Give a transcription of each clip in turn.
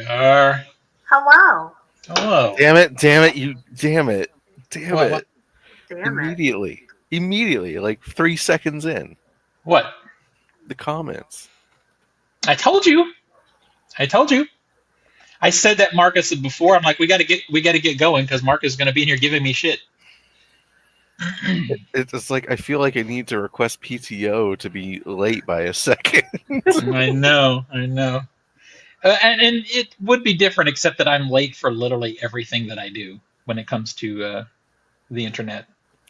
are. Hello. Hello. Damn it! Damn it! What? Damn it. Immediately, like 3 seconds in, What? the comments. I told you. I said that Marcus before. I'm like, we got to get going because Marcus is going to be in here giving me shit. It's like I feel like I need to request PTO to be late by a second. I know. And it would be different, except that I'm late for literally everything that I do when it comes to the internet.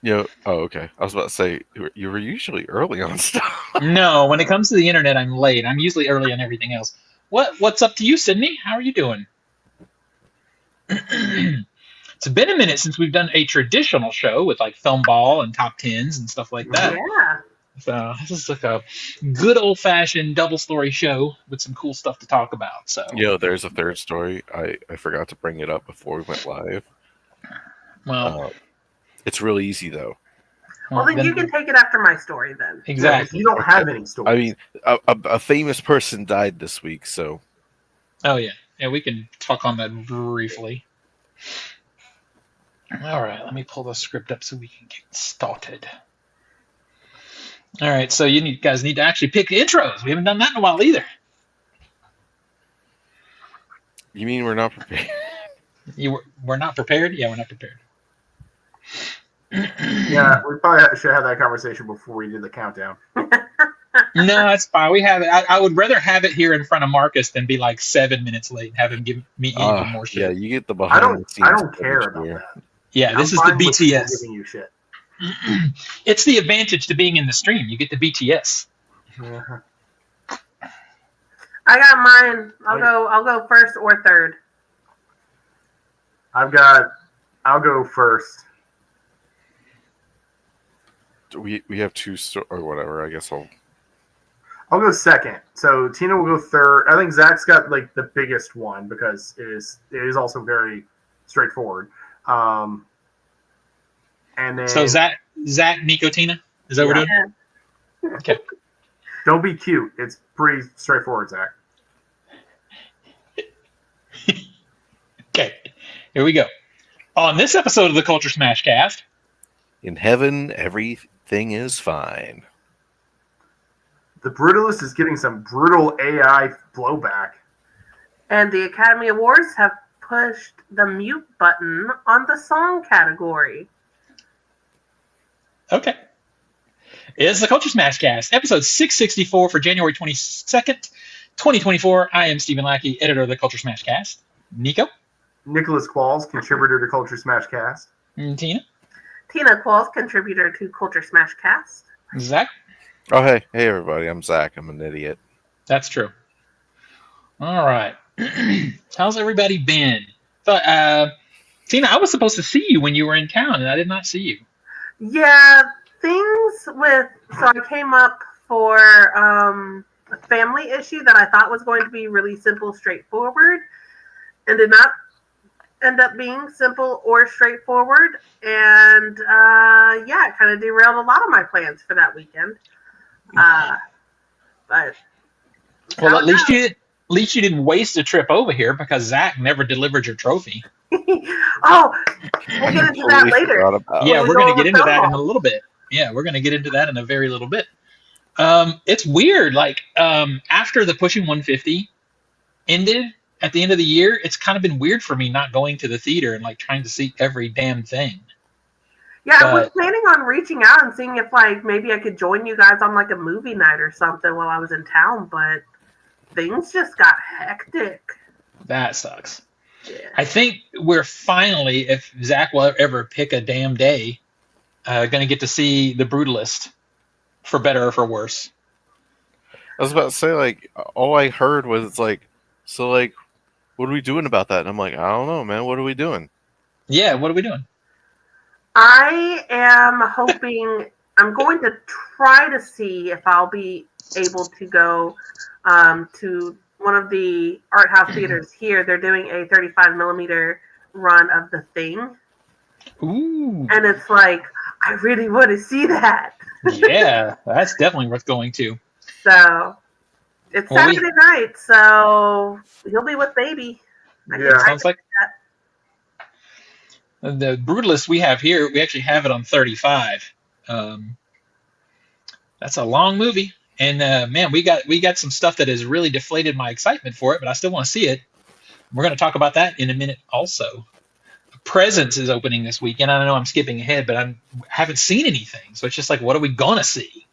Oh, okay. I was about to say you were usually early on stuff. No, when it comes to the internet, I'm late. I'm usually early on everything else. What's up to you, Sydney? How are you doing? It's been a minute since we've done a traditional show with like film ball and top tens and stuff like that. Yeah. So this is like a good old fashioned double story show with some cool stuff to talk about. So There's a third story. I forgot to bring it up before we went live. well, it's really easy though. Well, then you can take it after my story then. Exactly. You don't have any stories. I mean, a famous person died this week, so. Oh yeah, we can talk on that briefly. All right, let me pull the script up so we can get started. All right, so you guys need to actually pick intros. We haven't done that in a while either. You mean we're not prepared? We're not prepared? Yeah, we're not prepared. Yeah, we probably should have that conversation before we did the countdown. No, it's fine. We have it. I would rather have it here in front of Marcus than be like 7 minutes late and have him give me even more shit. Yeah, you get the behind the scenes. I don't care about that. Yeah, this is the BTS. Giving you shit. It's the advantage to being in the stream. You get the BTS. Yeah. I got mine. I'll go first or third. I'll go first. We have two or whatever. I guess I'll go second. So Tina will go third. I think Zach's got like the biggest one because it is also very straightforward. And then So Zach, Nico, Tina, is that what we're doing? Okay. Don't be cute. It's pretty straightforward, Zach. Okay, here we go. On this episode of the Culture Smash Cast, in heaven, everything is fine. The Brutalist is getting some brutal AI blowback. And the Academy Awards have pushed the mute button on the song category. okay. It's the Culture Smash Cast, episode 664 for January 22nd, 2024. I am Stephen Lackey, editor of the Culture Smash Cast. Nico? Nicholas Qualls, contributor to Culture Smash Cast. And Tina? Tina Qualls, contributor to Culture Smash Cast. Zach? Oh, hey everybody! I'm Zach. I'm an idiot. That's true. All right. How's everybody been? Tina, I was supposed to see you when you were in town, and I did not see you. Yeah, so I came up for a family issue that I thought was going to be really simple, straightforward, and did not end up being simple or straightforward. And it kind of derailed a lot of my plans for that weekend. But well, at least you didn't waste a trip over here because Zach never delivered your trophy. Oh, we'll get into that later. Yeah, we're going to get into that in a little bit. Yeah, we're going to get into that in a very little bit. It's weird. Like after the Pushing 150 ended at the end of the year, it's kind of been weird for me not going to the theater and like trying to see every damn thing. Yeah, I was planning on reaching out and seeing if like maybe I could join you guys on like a movie night or something while I was in town, but things just got hectic. That sucks. Yeah. I think we're finally, if Zach will ever pick a damn day, going to get to see The Brutalist, for better or for worse. I was about to say, like, all I heard was like, so like, what are we doing about that? And I'm like, I don't know, man. What are we doing? Yeah, what are we doing? I am hoping, I'm going to try to see if I'll be able to go to one of the art house theaters here. They're doing a 35 millimeter run of The Thing. Ooh. And it's like, I really want to see that. Yeah, that's definitely worth going to. So, it's Saturday night, so he'll be with baby. Yeah. Sounds like the Brutalist we have here. We actually have it on 35. That's a long movie, and man, we got some stuff that has really deflated my excitement for it, but I still want to see it. We're going to talk about that in a minute. Also, Presence is opening this weekend. I know I'm skipping ahead, but I haven't seen anything, so it's just like, what are we gonna see?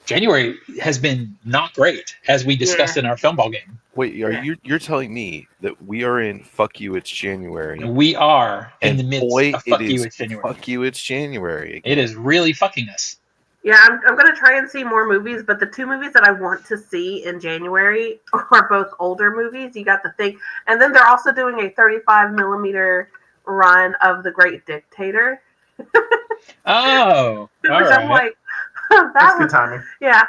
January has been not great, as we discussed in our film ball game. Wait, you're telling me that we are in Fuck You, It's January? We are in the midst of Fuck it You, is It's January. Fuck You, It's January. Again. It is really fucking us. Yeah, I'm going to try and see more movies, but the two movies that I want to see in January are both older movies. You got The Thing, and then they're also doing a 35 millimeter run of The Great Dictator. Oh, all Which right. I'm like, That's good timing. Yeah.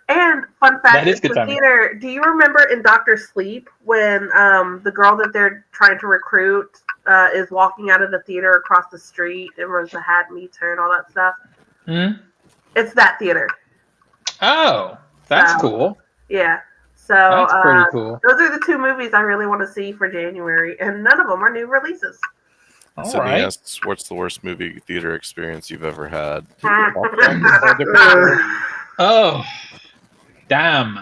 And fun fact, That is good the timing. theater, do you remember in Dr. Sleep when the girl that they're trying to recruit is walking out of the theater across the street and Rosa Hat meets her and all that stuff? Hmm? It's that theater. Oh, that's So, cool. Yeah. So That's pretty cool. those are the two movies I really want to see for January, and none of them are new releases. All Sydney right. asks, what's the worst movie theater experience you've ever had? Oh, damn.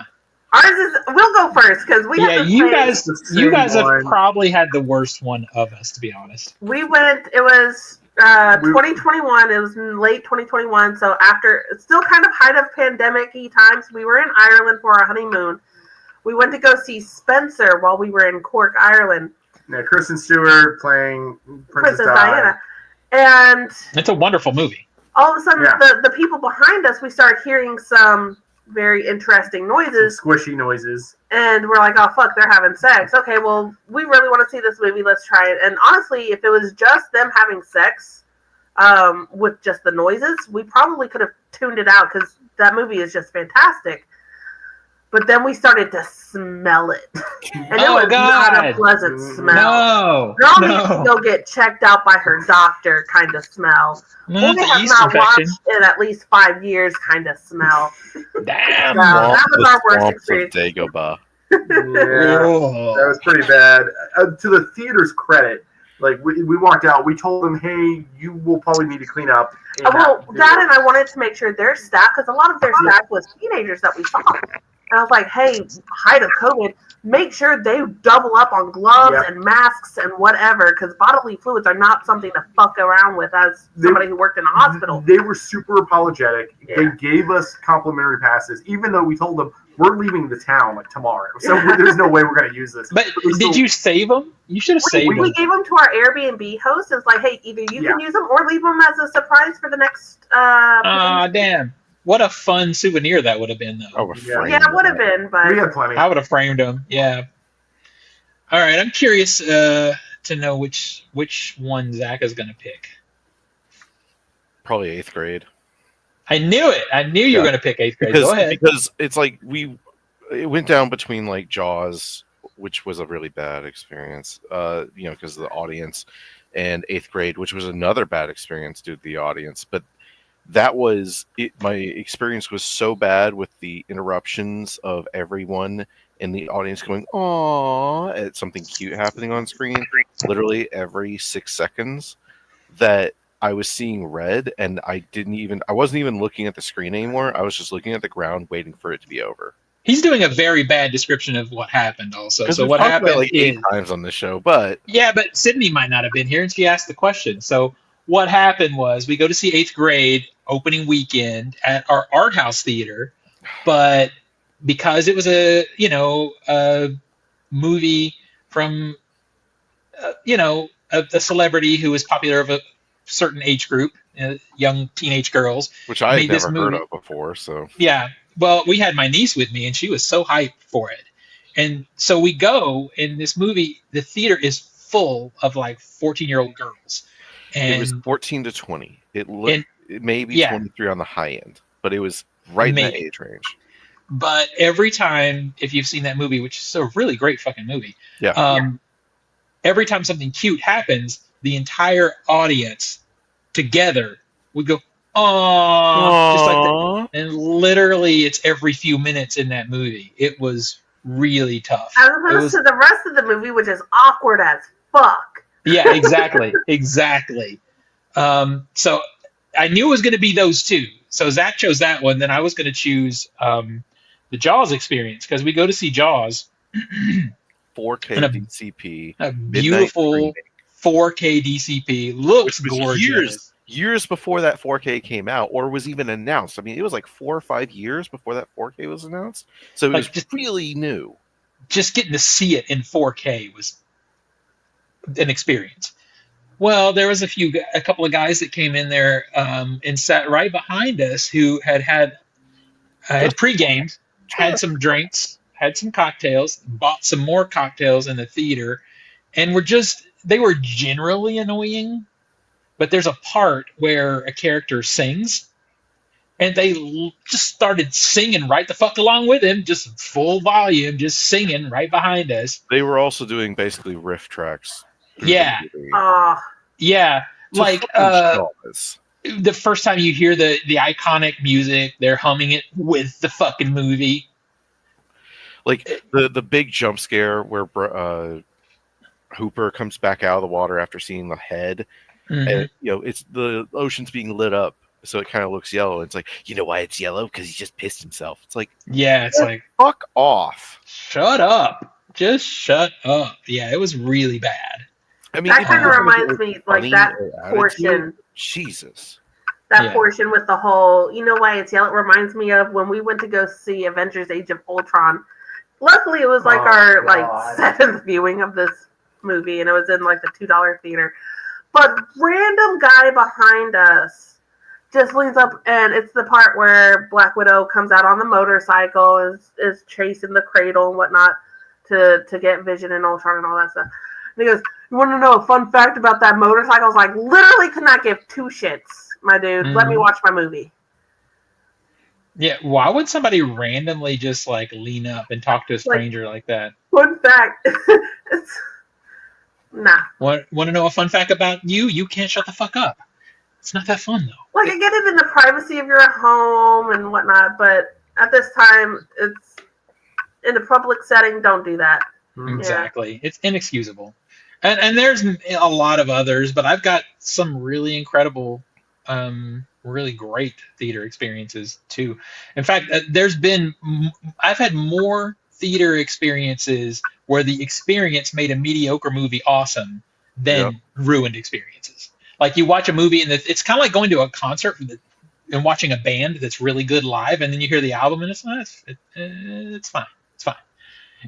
Ours is. We'll go first because we have Yeah, the you same- guys, the you guys same have one. probably had the worst one of us, to be honest. We went. It was 2021. It was in late 2021. So after, it's still kind of height of pandemic-y times. We were in Ireland for our honeymoon. We went to go see Spencer while we were in Cork, Ireland. Yeah, Kristen Stewart playing Princess Diana. And It's a wonderful movie. all of a sudden, Yeah. the people behind us, we started hearing some very interesting Some noises. squishy noises. And we're like, oh, fuck, they're having sex. Okay, well, we really want to see this movie. Let's try it. And honestly, if it was just them having sex with just the noises, we probably could have tuned it out because that movie is just fantastic. But then we started to smell it. And it Oh, was not a God. pleasant smell. No, Girl needs to no. go get checked out by her doctor kind of smell. No, We it's a have yeast not infection. watched in at least 5 years kind of smell. Damn. That was our worst experience. Dagobah. Yeah, Oh. that was pretty bad. To the theater's credit, like we walked out, we told them, hey, you will probably need to clean up. in Well, that that theater. and I wanted to make sure their staff, because a lot of their staff was teenagers that we saw. And I was like, hey, height of COVID, make sure they double up on gloves Yeah. and masks and whatever, because bodily fluids are not something to fuck around with as somebody who worked in a hospital. They were super apologetic. Yeah. They gave us complimentary passes, even though we told them we're leaving the town like tomorrow. So there's no way we're going to use this. But did you save them? You should have saved We them. gave them to our Airbnb host. It's like, hey, either you Yeah. can use them or leave them as a surprise for the next. Ah, damn. What a fun souvenir that would have been, though. Oh, Yeah. yeah, it would have been, but We had plenty. I would have framed them. Yeah. All right. I'm curious to know which one Zach is going to pick. Probably 8th grade. I knew it. I knew you were Yeah. going to pick 8th grade. Go ahead. Because it's like it went down between like Jaws, which was a really bad experience, because of the audience, and 8th grade, which was another bad experience due to the audience. But that was it. My experience was so bad with the interruptions of everyone in the audience going "aww" at something cute happening on screen, literally every 6 seconds, that I was seeing red, and I wasn't even looking at the screen anymore. I was just looking at the ground, waiting for it to be over. He's doing a very bad description of what happened also. Because So we've what talked about happened it like is 8 times on this show, but yeah, but Sydney might not have been here, and she asked the question. So what happened was we go to see 8th grade opening weekend at our art house theater, but because it was a movie from a celebrity who was popular of a certain age group, young teenage girls. which I had made this never heard movie. of before. So Yeah. Well, we had my niece with me, and she was so hyped for it. And so we go, in this movie, the theater is full of like 14-year-old girls. And it was 14 to 20. It looked and- it may be yeah. 23 on the high end, but it was right in that Maybe. age range. But every time, if you've seen that movie, which is a really great fucking movie, Yeah. every time something cute happens, the entire audience together would go, "Aww," just like that. And literally, it's every few minutes in that movie. It was really tough. As opposed to the rest of the movie, which is awkward as fuck. Yeah, exactly, exactly. So I knew it was going to be those two. So Zach chose that one. Then I was going to choose the Jaws experience because we go to see Jaws. 4K And DCP, a midnight beautiful screening, 4K DCP, looks which was gorgeous. years before that 4K came out or was even announced. I mean, it was like 4 or 5 years before that 4K was announced. So it was just really new. Just getting to see it in 4K was an experience. Well, there was a couple of guys that came in there and sat right behind us who had pre-gamed, had some drinks, had some cocktails, bought some more cocktails in the theater, and they were generally annoying, but there's a part where a character sings, and they just started singing right the fuck along with him, just full volume, just singing right behind us. They were also doing basically riff tracks. Yeah. Yeah. So Like the first time you hear the iconic music, they're humming it with the fucking movie. Like the big jump scare where Hooper comes back out of the water after seeing the head, and it's the ocean's being lit up, so it kind of looks yellow. It's like, you know why it's yellow? Because he just pissed himself. It's like, yeah, it's like, fuck off. Shut up. Just shut up. Yeah, it was really bad. I mean, that kind of reminds me, like that portion. Jesus. That portion with the whole, you know why it's yellow, reminds me of when we went to go see Avengers Age of Ultron. Luckily, it was like our like seventh viewing of this movie, and it was in like the $2 theater. But random guy behind us just leans up, and it's the part where Black Widow comes out on the motorcycle, is chasing the cradle and whatnot to get Vision and Ultron and all that stuff. And he goes, "You want to know a fun fact about that motorcycle?" I was like, literally could not give two shits, my dude. Let me watch my movie. Yeah, why would somebody randomly just like lean up and talk to a stranger like that? Fun fact. Nah. Want to know a fun fact about you? You can't shut the fuck up. It's not that fun though. Like, I get it in the privacy of your home and whatnot, but at this time, it's in a public setting. Don't do that. Exactly. Yeah. It's inexcusable. And there's a lot of others, but I've got some really incredible, really great theater experiences too. In fact, I've had more theater experiences where the experience made a mediocre movie awesome than ruined experiences. Like, you watch a movie and it's kind of like going to a concert and watching a band that's really good live, and then you hear the album and it's fine. It's fine.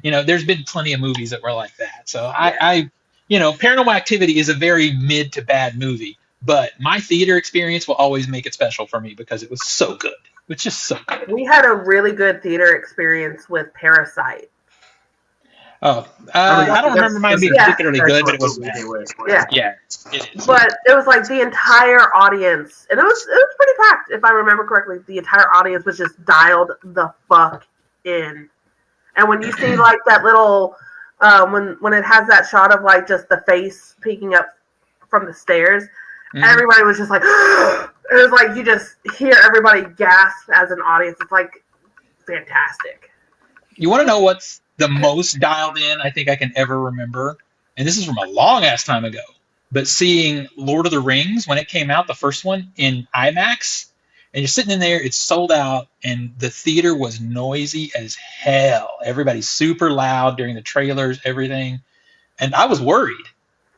You know, there's been plenty of movies that were like that. So I Paranormal Activity is a very mid to bad movie, but my theater experience will always make it special for me because it was so good. It's just so good. We had a really good theater experience with Parasite. Oh, I don't remember mine being particularly good, but it was bad. Yeah, it is. But it was like the entire audience, and it was pretty packed, if I remember correctly. The entire audience was just dialed the fuck in. And when you see like that little, when it has that shot of like just the face peeking up from the stairs, everybody was just like, it was like you just hear everybody gasp as an audience. It's like fantastic. You want to know what's the most dialed in I think I can ever remember? And this is from a long ass time ago, but seeing Lord of the Rings when it came out, the first one in IMAX, and you're sitting in there, it's sold out, and the theater was noisy as hell. Everybody's super loud during the trailers, everything. And I was worried.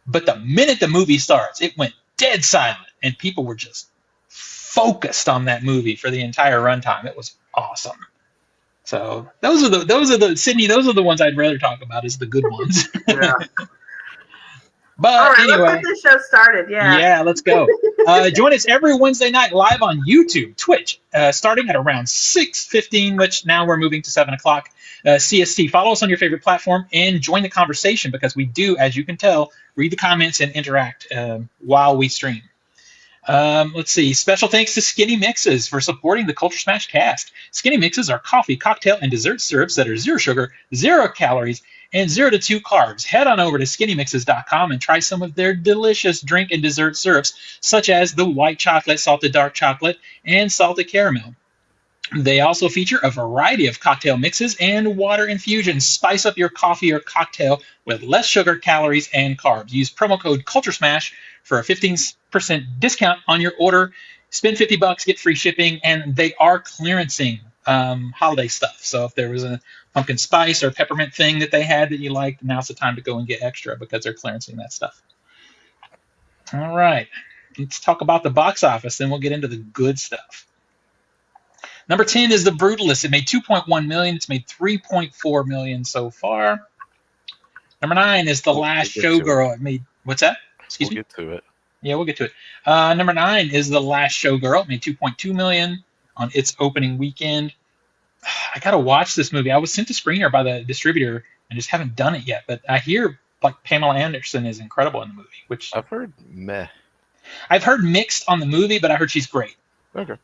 But the minute the movie starts, it went dead silent, and people were just focused on that movie for the entire runtime. It was awesome. So those are the Sydney. Those are the ones I'd rather talk about as the good ones. Yeah. But all right, anyway, let's get this show started. Yeah, let's go. Join us every Wednesday night live on YouTube, Twitch, starting at around 6:15, which now we're moving to 7 o'clock CST. Follow us on your favorite platform and join the conversation because we do, as you can tell, read the comments and interact while we stream. Let's see. Special thanks to Skinny Mixes for supporting the Culturesmash cast. Skinny Mixes are coffee, cocktail, and dessert syrups that are 0 sugar, 0 calories, and 0 to 2 carbs. Head on over to skinnymixes.com and try some of their delicious drink and dessert syrups, such as the white chocolate, salted dark chocolate, and salted caramel. They also feature a variety of cocktail mixes and water infusions. Spice up your coffee or cocktail with less sugar, calories, and carbs. Use promo code Culturesmash for a 15% discount on your order. Spend $50, get free shipping, and they are clearancing holiday stuff. So if there was a pumpkin spice or peppermint thing that they had that you liked, now's the time to go and get extra because they're clearancing that stuff. All right, let's talk about the box office, then we'll get into the good stuff. Number 10 is The Brutalist. It made 2.1 million. It's made 3.4 million so far. Number 9 is The Last Showgirl. It made, what's that? Excuse me? We'll get to it. Yeah, we'll get to it. Number 9 is The Last Showgirl. It made 2.2 million on its opening weekend. I gotta watch this movie. I was sent a screener by the distributor and just haven't done it yet. But I hear like Pamela Anderson is incredible in the movie, which I've heard meh. I've heard mixed on the movie, but I heard she's great. Okay.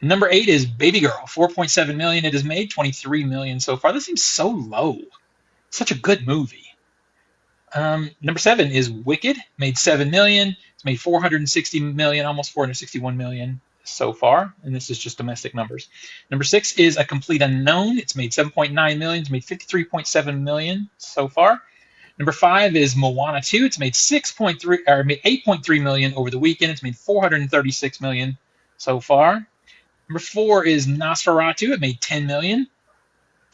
Number 8 is Baby Girl, 4.7 million. It has made 23 million so far. This seems so low. Such a good movie. Number 7 is Wicked, made 7 million. It's made 460 million, almost 461 million so far, and this is just domestic numbers. Number 6 is A Complete Unknown. It's made 7.9 million. It's made 53.7 million so far. Number 5 is Moana 2. It's made 8.3 million over the weekend. It's made 436 million so far. Number 4 is Nosferatu. It made 10 million.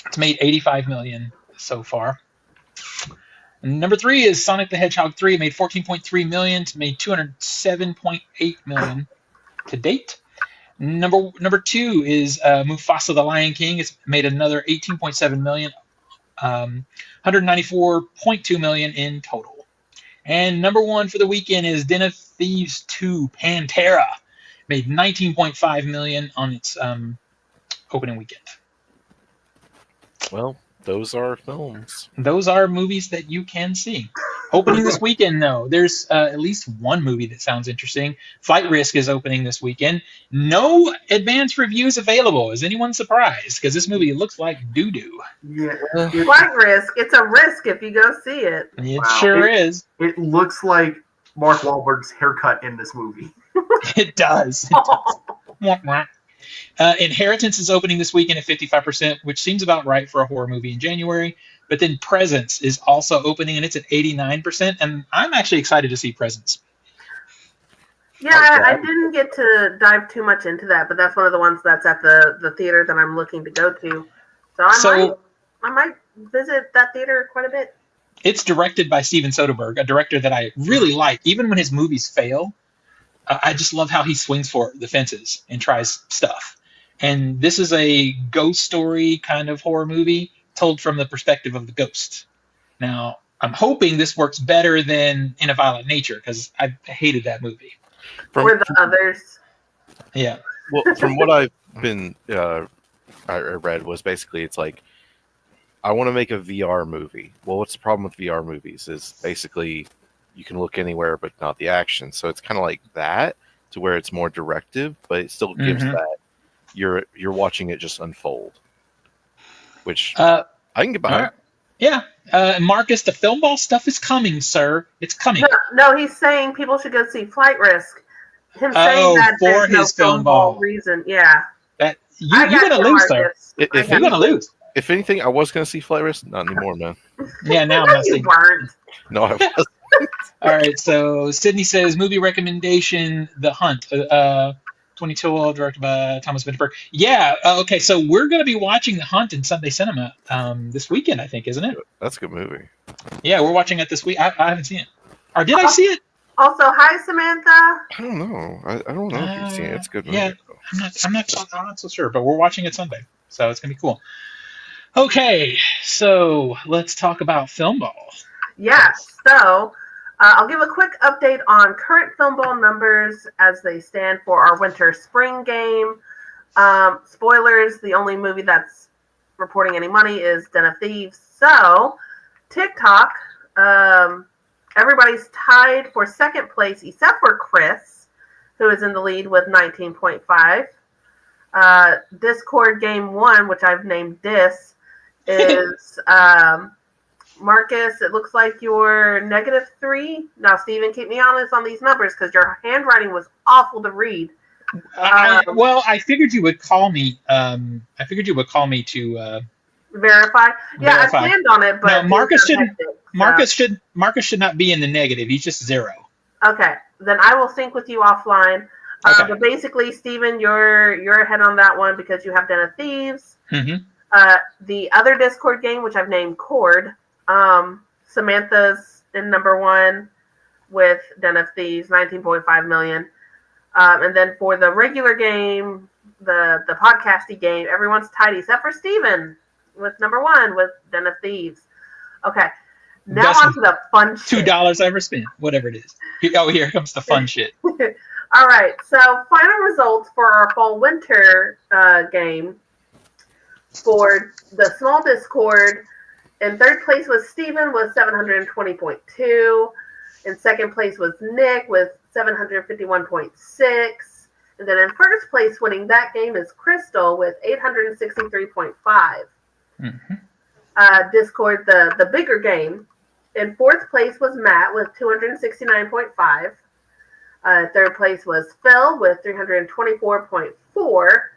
It's made 85 million so far. And number 3 is Sonic the Hedgehog 3. It made 14.3 million. It's made 207.8 million to date. Number 2 is Mufasa the Lion King. It's made another 18.7 million. 194.2 million in total. And number 1 for the weekend is Den of Thieves 2 Pantera. Made 19.5 million on its opening weekend. Well, those are films. Those are movies that you can see. Opening this weekend, though, there's at least one movie that sounds interesting. Flight Risk is opening this weekend. No advanced reviews available. Is anyone surprised? Because this movie looks like doo-doo. Yeah. Flight Risk. It's a risk if you go see it. It sure is. It looks like Mark Wahlberg's haircut in this movie. It does. Inheritance is opening this weekend at 55%, which seems about right for a horror movie in January. But then Presence is also opening, and it's at 89%. And I'm actually excited to see Presence. Yeah, I didn't get to dive too much into that, but that's one of the ones that's at the theater that I'm looking to go to. So I might visit that theater quite a bit. It's directed by Steven Soderbergh, a director that I really like. Even when his movies fail, I just love how he swings for the fences and tries stuff. And this is a ghost story kind of horror movie told from the perspective of the ghost. Now, I'm hoping this works better than In a Violent Nature, because I hated that movie. Or the others. Yeah. Well, from what I've been I read was basically it's like I want to make a VR movie. Well, what's the problem with VR movies is basically you can look anywhere but not the action. So it's kind of like that to where it's more directive, but it still gives that you're watching it just unfold, which I can get behind. Yeah. Marcus, the film ball stuff is coming, sir. It's coming. No, he's saying people should go see Flight Risk. Him saying that for there's his no film ball reason. Yeah. That you're gonna lose, sir. If you're gonna lose. If anything, I was going to see Flight Risk. Not anymore, man. Yeah, now I'm not seeing. No, I wasn't. All right, so Sydney says movie recommendation: The Hunt, 2012, directed by Thomas Vinterberg. Yeah, okay, so we're going to be watching The Hunt in Sunday Cinema this weekend, I think, isn't it? That's a good movie. Yeah, we're watching it this week. I haven't seen it. Or did I see it? Also, hi Samantha. I don't know. I don't know if you've seen it. It's a good movie. Yeah, I'm not so sure, but we're watching it Sunday, so it's going to be cool. Okay, so let's talk about Film Ball. Yes, so I'll give a quick update on current Film Ball numbers as they stand for our winter-spring game. Spoilers, the only movie that's reporting any money is Den of Thieves. So, TikTok, everybody's tied for second place except for Chris, who is in the lead with 19.5. Discord Game 1, which I've named Dis, is Marcus, it looks like you're -3. Now, Steven, keep me honest on these numbers because your handwriting was awful to read. I figured you would call me. I figured you would call me to Verify. Yeah, I verify. planned on it, No, but things got hectic. Marcus should not be in the negative. He's just 0. Okay, then I will sync with you offline. Okay. But basically, Steven, you're ahead on that one because you have Den of Thieves. Mm-hmm. The other Discord game, which I've named Cord, Samantha's in number 1 with Den of Thieves, 19.5 million. And then for the regular game, the podcasty game, everyone's tight except for Steven with number 1 with Den of Thieves. Okay. Now That's on to the fun shit. $2 I ever spent, whatever it is. Here comes the fun shit. All right, so final results for our fall-winter game. For the small Discord, in third place was Steven with 720.2. In second place was Nick with 751.6. And then in first place winning that game is Crystal with 863.5. Mm-hmm. Discord, the bigger game. In fourth place was Matt with 269.5. Third place was Phil with 324.4.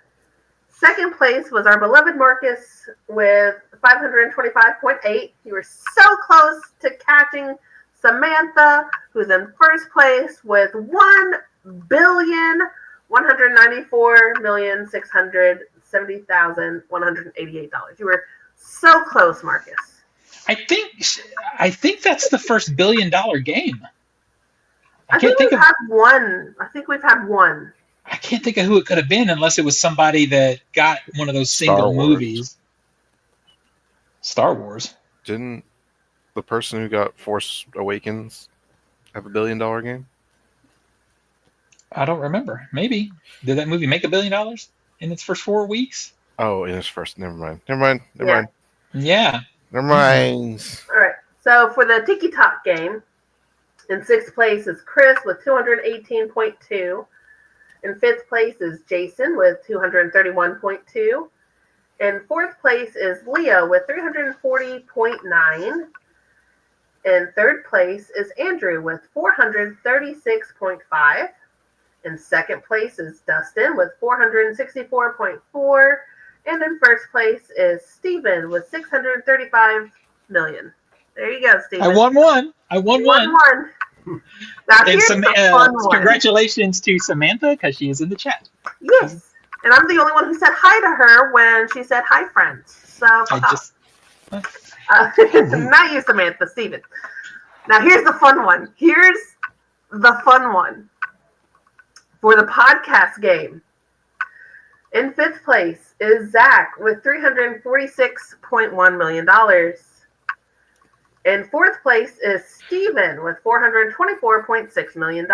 Second place was our beloved Marcus with 525.8. You were so close to catching Samantha, who's in first place with $1,194,670,188. You were so close, Marcus. I think that's the first $1 billion game. I think we've had one. I can't think of who it could have been unless it was somebody that got one of those single movies. Star Wars. Didn't the person who got Force Awakens have $1 billion game? I don't remember. Maybe. Did that movie make $1 billion in its first 4 weeks? Oh, in its first. Never mind. Yeah. Never mind. All right. So for the Tiki Top game, in sixth place is Chris with 218.2. In fifth place is Jason with 231.2. In fourth place is Leo with 340.9. In third place is Andrew with 436.5. In second place is Dustin with 464.4. And in first place is Steven with 635 million. There you go, Steven. I won one. Now, here's the fun one. Congratulations to Samantha because she is in the chat. Yes. And I'm the only one who said hi to her when she said hi, friends. So, not you, Samantha, Steven. Now, here's the fun one. For the podcast game, in fifth place is Zach with $346.1 million. In fourth place is Steven with $424.6 million.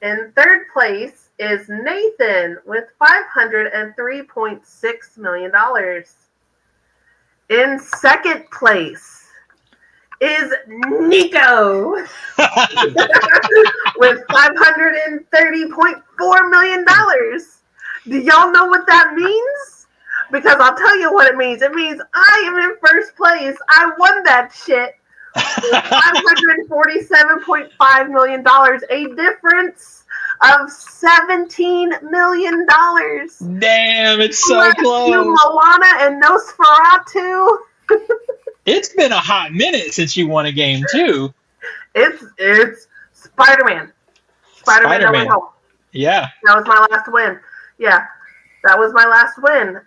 In third place is Nathan with $503.6 million. In second place is Nico with $530.4 million. Do y'all know what that means? Because I'll tell you what it means. It means I am in first place. I won that shit. $547.5 million. A difference of $17 million. Damn, it's so close. You, Moana and Nosferatu. It's been a hot minute since you won a game, too. It's Spider-Man. Spider-Man. Yeah. That was my last win. Yeah. That was my last win.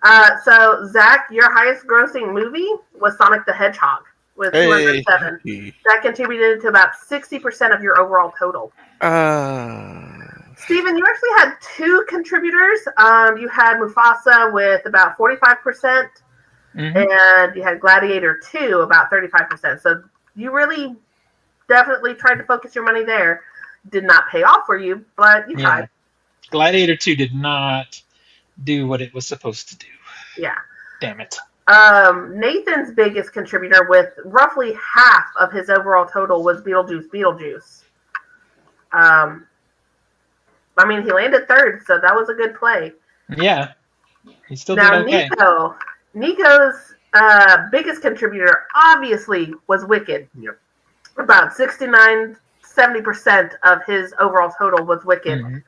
So, Zach, your highest grossing movie was Sonic the Hedgehog with 207. That contributed to about 60% of your overall total. Steven, you actually had 2 contributors. You had Mufasa with about 45%, and you had Gladiator 2 about 35%. So, you really definitely tried to focus your money there. Did not pay off for you, but you tried. Gladiator 2 did not do what it was supposed to do. Yeah. Damn it. Nathan's biggest contributor with roughly half of his overall total was Beetlejuice. I mean, he landed third, so that was a good play. Yeah. He still did okay. Nico's biggest contributor obviously was Wicked. Yep. About 69-70% of his overall total was Wicked.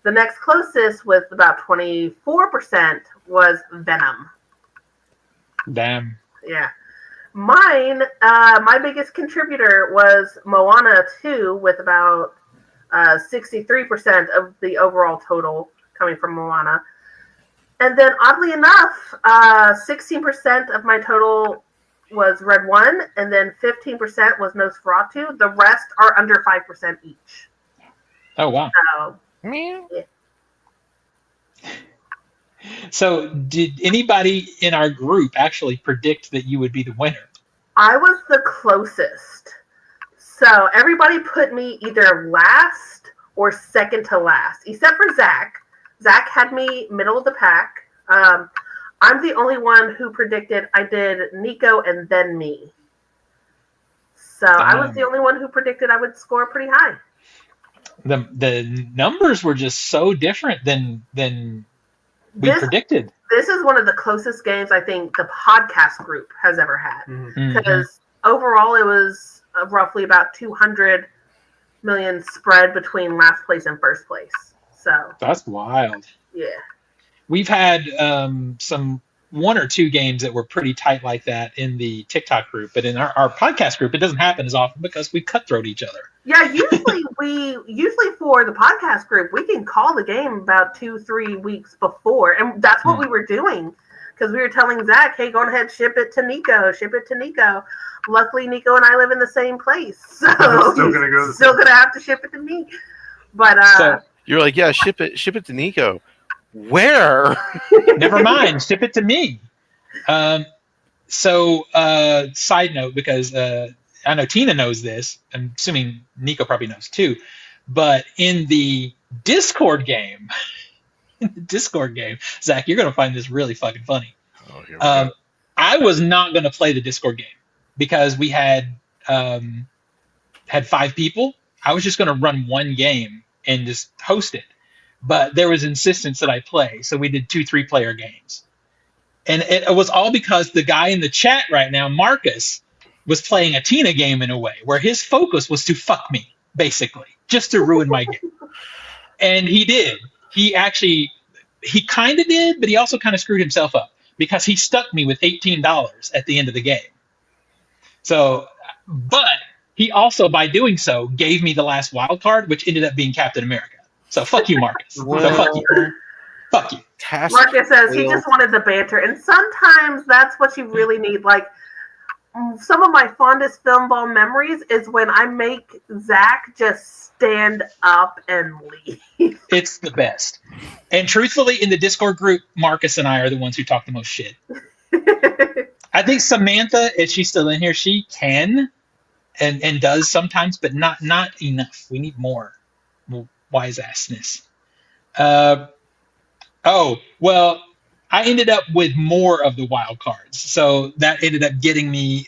The next closest with about 24% was Venom. Damn. Yeah. Mine, my biggest contributor was Moana 2 with about 63% of the overall total coming from Moana. And then oddly enough, 16% of my total was Red 1, and then 15% was Nosferatu. The rest are under 5% each. Oh, wow. So, So did anybody in our group actually predict that you would be the winner? I was the closest. So everybody put me either last or second to last, except for Zach. Zach had me middle of the pack. I'm the only one who predicted I did Nico and then me. So I was the only one who predicted I would score pretty high. The numbers were just so different than we predicted. This is one of the closest games I think the podcast group has ever had. Because overall it was roughly about 200 million spread between last place and first place. So that's wild. Yeah. We've had some one or two games that were pretty tight like that in the TikTok group, but in our podcast group, it doesn't happen as often because we cutthroat each other. Yeah, usually for the podcast group, we can call the game about 2-3 weeks before, and that's what we were doing because we were telling Zach, "Hey, go ahead, ship it to Nico." Luckily, Nico and I live in the same place, so still gonna have to ship it to me. But so you're like, yeah, ship it to Nico. Where? Never mind, ship it to me. So, side note, because I know Tina knows this. I'm assuming Nico probably knows too. But in the Discord game, Zach, you're going to find this really fucking funny. Oh, here we go. I was not going to play the Discord game because we had 5 people. I was just going to run one game and just host it. But there was insistence that I play, so we did 2-3 player games. And it was all because the guy in the chat right now, Marcus, was playing a Tina game in a way where his focus was to fuck me, basically, just to ruin my game. And he did. He kind of did, but he also kind of screwed himself up because he stuck me with $18 at the end of the game. So, but he also, by doing so, gave me the last wild card, which ended up being Captain America. So fuck you, Marcus. So fuck you. Fuck you. Marcus says he just wanted the banter, and sometimes that's what you really need. Like, some of my fondest film ball memories is when I make Zach just stand up and leave. It's the best. And truthfully, in the Discord group, Marcus and I are the ones who talk the most shit. I think Samantha, if she's still in here, she can and does sometimes, but not enough. We need more wise assness. I ended up with more of the wild cards, so that ended up getting me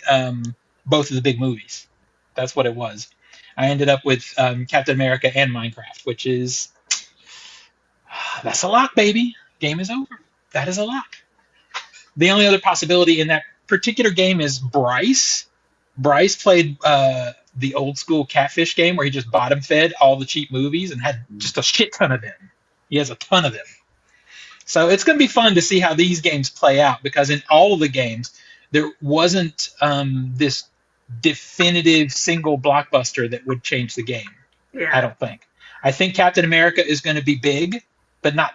both of the big movies. That's what it was. I ended up with Captain America and Minecraft, which is that's a lock, baby. Game is over. That is a lock. The only other possibility in that particular game is Bryce. Bryce played the old school Catfish game where he just bottom fed all the cheap movies and had just a shit ton of them. He has a ton of them. So it's going to be fun to see how these games play out because in all of the games, there wasn't this definitive single blockbuster that would change the game. Yeah. I don't think. I think Captain America is going to be big, but not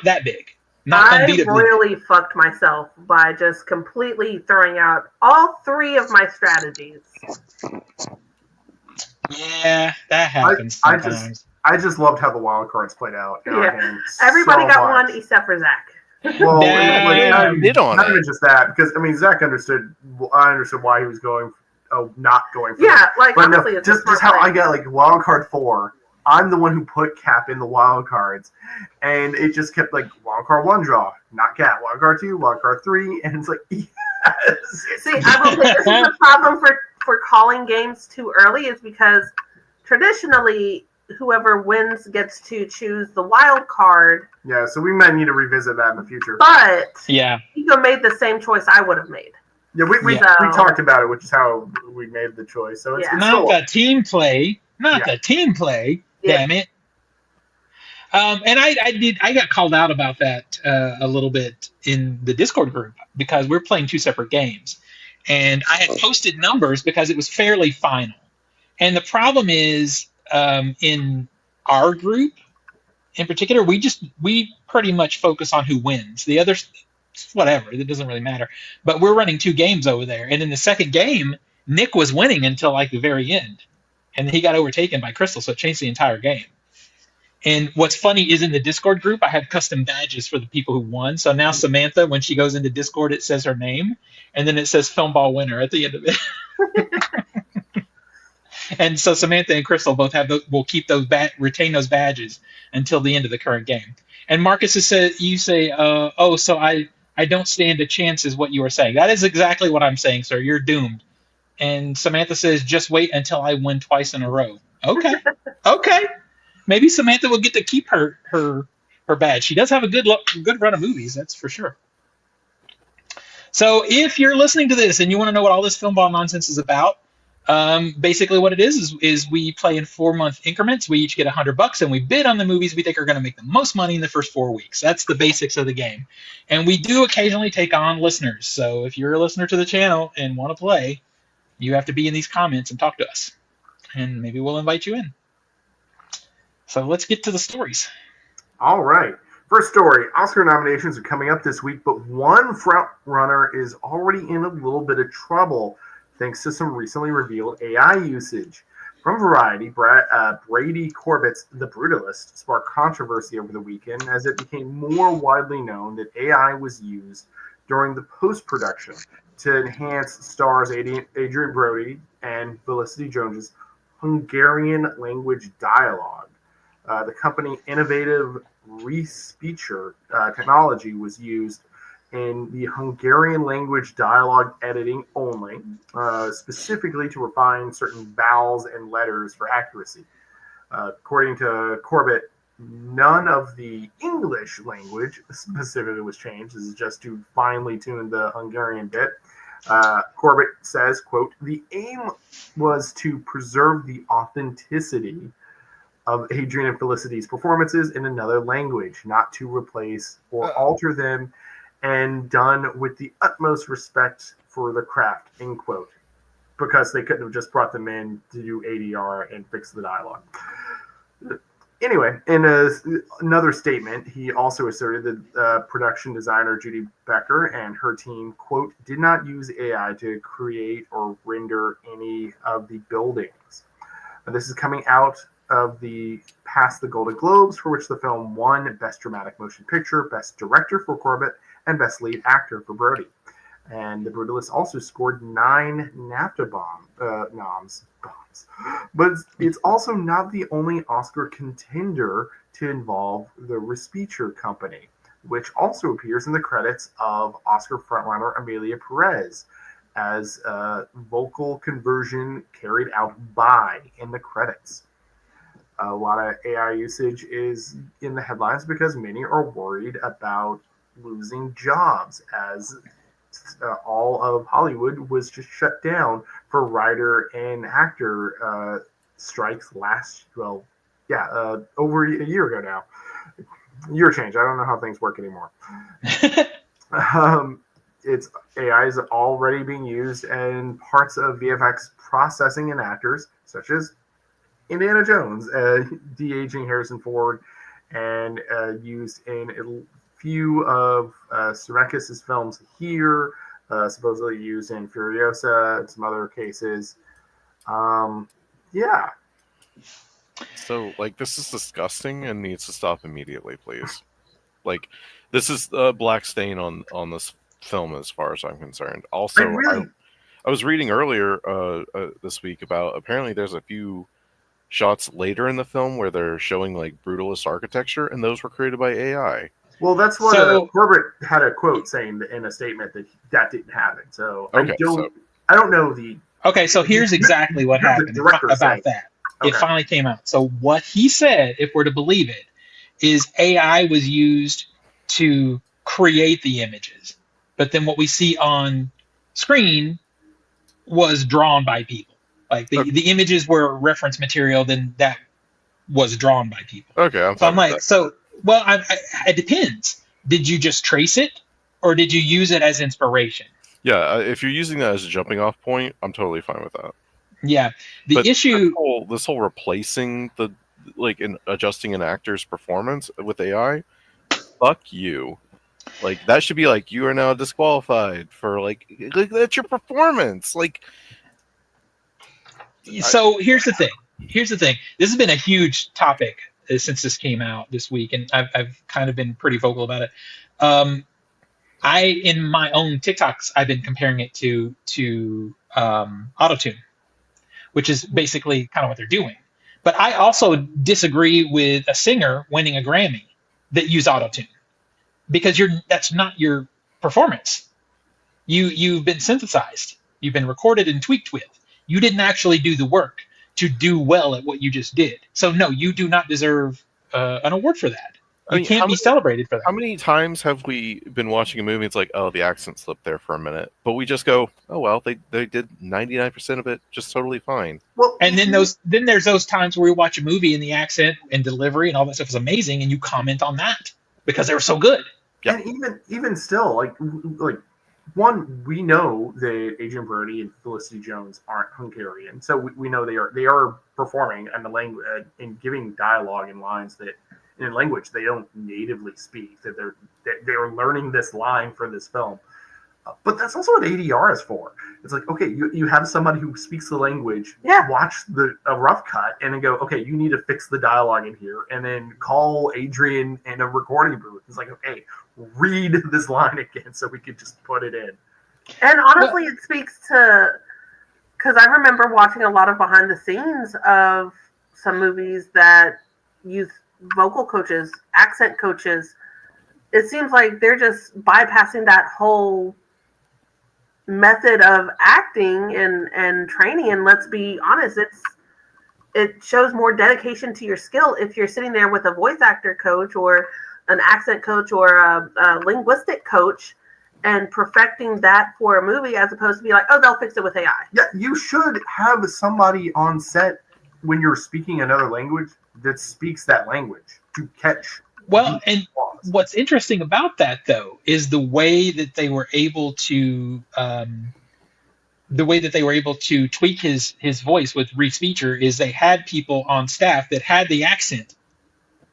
that big. I really fucked myself by just completely throwing out all 3 of my strategies. Yeah, that happens sometimes. I just loved how the wild cards played out. Everybody got one except for Zach. Well, not even just that, because Zach understood. I understood why he was not going for. Yeah, like but honestly, no, just how I got like wild card 4. I'm the one who put Cap in the wild cards, and it just kept like wild card 1 draw, not Cap. Wild card 2, wild card 3, and it's like yes. See, I believe this is the problem for calling games too early is because traditionally whoever wins gets to choose the wild card. Yeah, so we might need to revisit that in the future. But yeah, Nico made the same choice I would have made. Yeah, we talked about it, which is how we made the choice. So it's not the team play. Not the team play. Yeah. Damn it. And I got called out about that a little bit in the Discord group because we're playing two separate games, and I had posted numbers because it was fairly final. And the problem is, in our group in particular, we pretty much focus on who wins. The others, whatever, it doesn't really matter. But we're running two games over there, and in the second game, Nick was winning until like the very end, and he got overtaken by Crystal, so it changed the entire game. And what's funny is in the Discord group, I have custom badges for the people who won. So now Samantha, when she goes into Discord, it says her name, and then it says Film Ball winner at the end of it. And so Samantha and Crystal both have will keep those retain those badges until the end of the current game. And Marcus has said, you say, oh, so I don't stand a chance, is what you were saying. That is exactly what I'm saying, sir. You're doomed. And Samantha says, just wait until I win twice in a row. Okay, okay. Maybe Samantha will get to keep her badge. She does have a good run of movies, that's for sure. So if you're listening to this and you want to know what all this film ball nonsense is about, basically what it is we play in 4-month increments. We each get $100 and we bid on the movies we think are going to make the most money in the first 4 weeks. That's the basics of the game. And we do occasionally take on listeners. So if you're a listener to the channel and want to play, you have to be in these comments and talk to us. And maybe we'll invite you in. So let's get to the stories. All right. First story, Oscar nominations are coming up this week, but one front runner is already in a little bit of trouble thanks to some recently revealed AI usage. From Variety, Brady Corbett's The Brutalist sparked controversy over the weekend as it became more widely known that AI was used during the post-production to enhance stars Adrian Brody and Felicity Jones's Hungarian language dialogue. The company Innovative Respeecher technology was used in the Hungarian language dialogue editing only, specifically to refine certain vowels and letters for accuracy. According to Corbett, none of the English language specifically was changed. This is just to finely tune the Hungarian bit. Corbett says, quote, the aim was to preserve the authenticity of Adrian and Felicity's performances in another language, not to replace or alter them, and done with the utmost respect for the craft, end quote. Because they couldn't have just brought them in to do ADR and fix the dialogue. Anyway, in another statement, he also asserted that production designer Judy Becker and her team, quote, did not use AI to create or render any of the buildings. This is coming out of past the Golden Globes, for which the film won Best Dramatic Motion Picture, Best Director for Corbett, and Best Lead Actor for Brody. And The Brutalist also scored 9 NAFTA noms. But it's also not the only Oscar contender to involve the Respeecher company, which also appears in the credits of Oscar frontrunner Amelia Perez as vocal conversion carried out by in the credits. A lot of AI usage is in the headlines because many are worried about losing jobs, as all of Hollywood was just shut down for writer and actor strikes over a year ago now. Year change. I don't know how things work anymore. It's AI is already being used in parts of VFX processing and actors, such as Indiana Jones, de-aging Harrison Ford, and used in a few of Zemeckis' films here, supposedly used in Furiosa and some other cases. Yeah. So, this is disgusting and needs to stop immediately, please. This is a black stain on this film as far as I'm concerned. Also, I was reading earlier this week about apparently there's a few shots later in the film where they're showing brutalist architecture, and those were created by AI. Well, that's what Corbett had a quote saying in a statement that didn't happen. So okay, I don't know the. Okay, so here's exactly what happened about that. Okay. It finally came out. So what he said, if we're to believe it, is AI was used to create the images, but then what we see on screen was drawn by people. The images were reference material then that was drawn by people. Okay, I'm So I'm fine with like, that. so well, it depends. Did you just trace it, or did you use it as inspiration? Yeah, if you're using that as a jumping off point, I'm totally fine with that. Yeah, the But issue. this whole replacing the and adjusting an actor's performance with AI, fuck you. Like that should be like you are now disqualified for like that's your performance. Like So here's the thing. Here's the thing. This has been a huge topic since this came out this week, and I've kind of been pretty vocal about it. In my own TikToks, I've been comparing it to autotune, which is basically kind of what they're doing. But I also disagree with a singer winning a Grammy that use autotune, because that's not your performance. You've been synthesized. You've been recorded and tweaked with. You didn't actually do the work to do well at what you just did. So no, you do not deserve an award for that. You can't be celebrated for that. How many times have we been watching a movie? It's like, oh, the accent slipped there for a minute, but we just go, oh well, they did 99% of it just totally fine. Well, And then there's those times where we watch a movie and the accent and delivery and all that stuff is amazing, and you comment on that because they were so good. Yeah. And even still, like one, we know that Adrian Brody and Felicity Jones aren't Hungarian, so we know they are performing and the language and giving dialogue and lines that in a language they don't natively speak. That they're learning this line for this film. But that's also what ADR is for. It's like, okay, you have somebody who speaks the language, watch a rough cut, and then go, okay, you need to fix the dialogue in here, and then call Adrian in a recording booth. It's like, okay, read this line again so we could just put it in. And honestly, it speaks to, because I remember watching a lot of behind the scenes of some movies that use vocal coaches, accent coaches. It seems like they're just bypassing that whole method of acting and training. And let's be honest, it shows more dedication to your skill if you're sitting there with a voice actor coach or an accent coach or a linguistic coach and perfecting that for a movie, as opposed to be like, oh, they'll fix it with AI. Yeah, you should have somebody on set when you're speaking another language that speaks that language to catch. Well, and what's interesting about that, though, is the way that they were able to tweak his voice with Reese Feature is they had people on staff that had the accent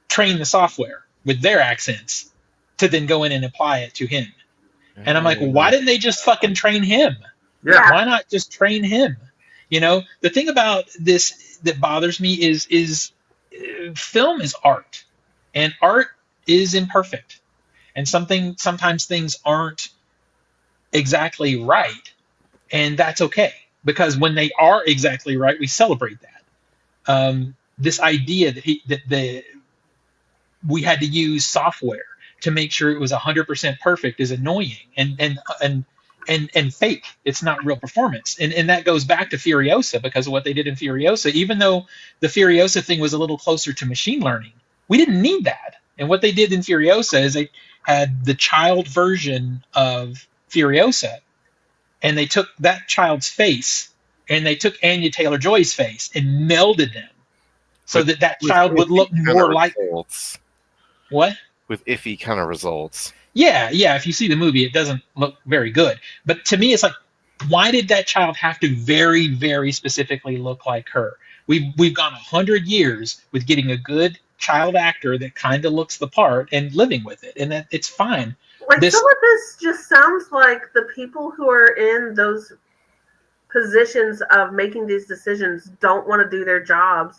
train the software with their accents to then go in and apply it to him. And I'm like, why didn't they just fucking train him? Yeah. Why not just train him? You know, the thing about this that bothers me is film is art. And art is imperfect. And sometimes things aren't exactly right. And that's okay. Because when they are exactly right, we celebrate that. This idea that we had to use software to make sure it was 100% perfect is annoying and fake. It's not real performance. And that goes back to Furiosa because of what they did in Furiosa. Even though the Furiosa thing was a little closer to machine learning, we didn't need that. And what they did in Furiosa is they had the child version of Furiosa, and they took that child's face, and they took Anya Taylor-Joy's face and melded them so that child would look more like... results. What? With iffy kind of results. Yeah. If you see the movie, it doesn't look very good. But to me, it's like, why did that child have to very, very specifically look like her? We've gone 100 years with getting a good child actor that kind of looks the part and living with it, and that it's fine. Like some of this just sounds like the people who are in those positions of making these decisions don't want to do their jobs.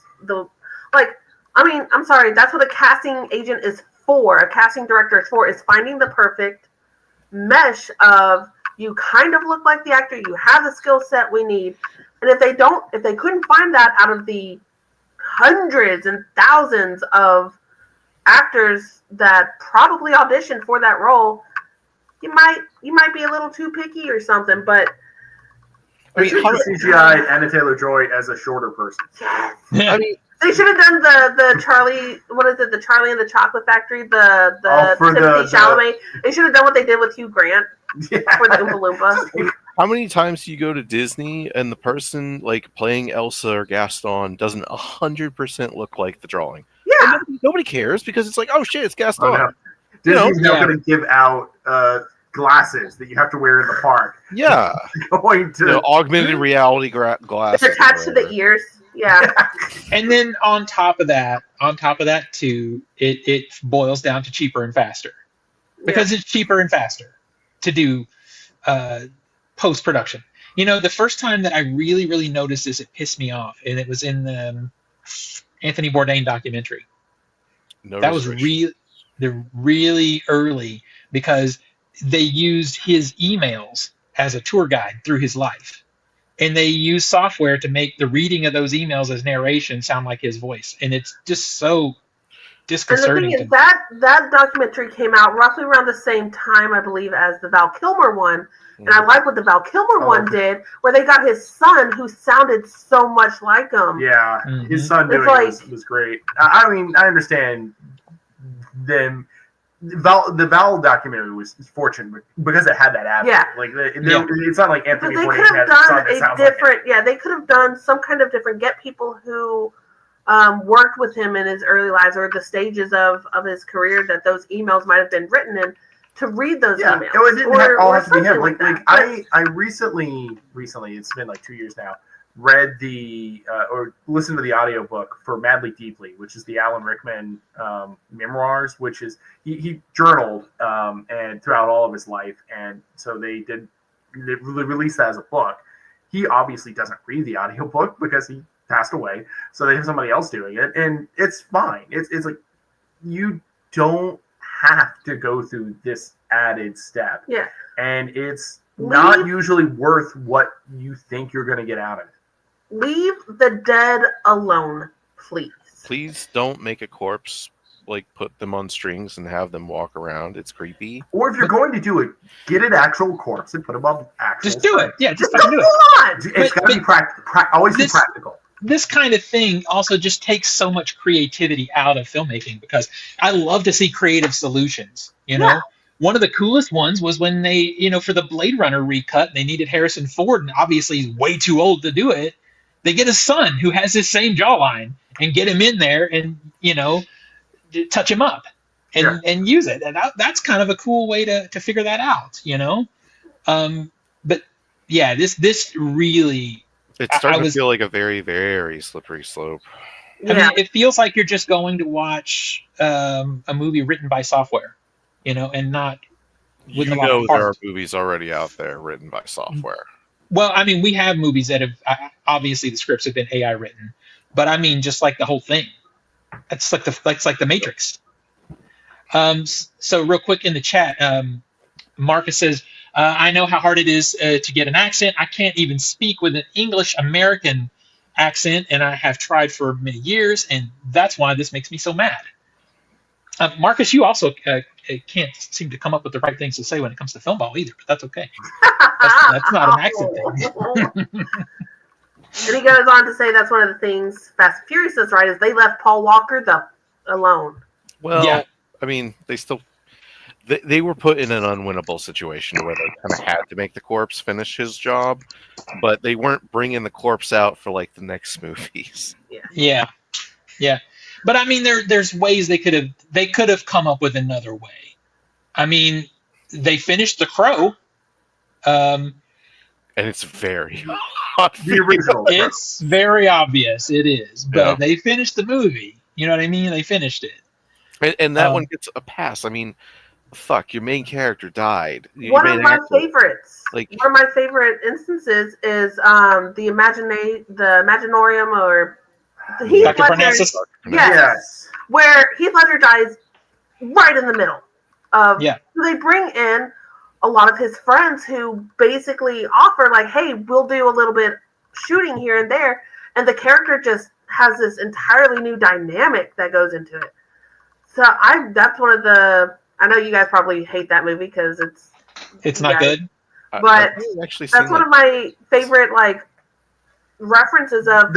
I'm sorry, that's what a casting agent is for. A casting director is for, is finding the perfect mesh of you kind of look like the actor, you have the skill set we need. And if they couldn't find that out of the hundreds and thousands of actors that probably auditioned for that role, you might be a little too picky or something. But I mean, CGI Anna Taylor-Joy as a shorter person. Yes. I mean, they should have done the Charlie. What is it? The Charlie and the Chocolate Factory. The Timothy Chalamet. They should have done what they did with Hugh Grant for the Oompa Loompa. How many times do you go to Disney and the person like playing Elsa or Gaston doesn't 100% look like the drawing? And Yeah. nobody cares because it's like, oh shit, it's Gaston. Oh, no. You know, Disney's now going to give out glasses that you have to wear in the park. yeah, Going to augmented reality glasses. It's attached to the ears. Yeah. And then on top of that too, it boils down to cheaper and faster because it's cheaper and faster to do post production. The first time that I really, really noticed this, it pissed me off, and it was in the Anthony Bourdain documentary. That was really early because they used his emails as a tour guide through his life. And they use software to make the reading of those emails as narration sound like his voice. And it's just so disconcerting. And the thing is, that documentary came out roughly around the same time, I believe, as the Val Kilmer one. And I like what the Val Kilmer one did, where they got his son, who sounded so much like him. Yeah, his son doing it was great. I mean, I understand them. The Val documentary was fortunate because it had that avenue. Yeah. Like it's not like Anthony But they Bourdain could have has a son that done sounds a different. They could have done some kind of different. Get people who worked with him in his early lives or the stages of his career that those emails might have been written in to read those emails. No, it didn't all have to be him. Like I recently, it's been like 2 years now, read or listened to the audiobook for Madly Deeply, which is the Alan Rickman memoirs, which is he journaled and throughout all of his life, and so they released that as a book. He obviously doesn't read the audiobook because he passed away, so they have somebody else doing it, and it's fine. It's like you don't have to go through this added step. Yeah. And it's not usually worth what you think you're going to get out of it. Leave the dead alone, please. Please don't make a corpse, like put them on strings and have them walk around. It's creepy. Or if you're going to do it, get an actual corpse and put them on actual Just do it. Yeah, just do do it. It's got to be practical. Always be practical. This kind of thing also just takes so much creativity out of filmmaking because I love to see creative solutions. Yeah. One of the coolest ones was when they, for the Blade Runner recut, they needed Harrison Ford, and obviously he's way too old to do it. They get his son who has his same jawline and get him in there and, touch him up and use it. And that's kind of a cool way to figure that out, But yeah, this really... It's starting to feel like a very, very slippery slope. I mean, it feels like you're just going to watch a movie written by software, and not with a lot of heart. There are movies already out there written by software. Well, I mean, we have movies that have obviously the scripts have been AI written, but I mean, just like the whole thing, it's like the Matrix. So real quick in the chat, Marcus says, I know how hard it is to get an accent. I can't even speak with an English American accent, and I have tried for many years, and that's why this makes me so mad. Marcus, you also can't seem to come up with the right things to say when it comes to film ball either, but that's okay. That's not an accent thing. And he goes on to say that's one of the things Fast and Furious does right is they left Paul Walker alone. Well, yeah. I mean, they were put in an unwinnable situation where they kind of had to make the corpse finish his job, but they weren't bringing the corpse out for like the next movies. Yeah. But I mean, there's ways they could have come up with another way. I mean, they finished The Crow, and it's very the original. It's very obvious it is, but they finished the movie. You know what I mean? They finished it, and that one gets a pass. I mean, fuck, your main character died. One of my favorites instances is the Imaginorium or Heath Dr. Ledger. Yes. Where Heath Ledger dies right in the middle of. Yeah. So they bring in a lot of his friends who basically offer like, hey, we'll do a little bit shooting here and there, and the character just has this entirely new dynamic that goes into it. So that's one of the. I know you guys probably hate that movie because it's not good, but that's one of my favorite references of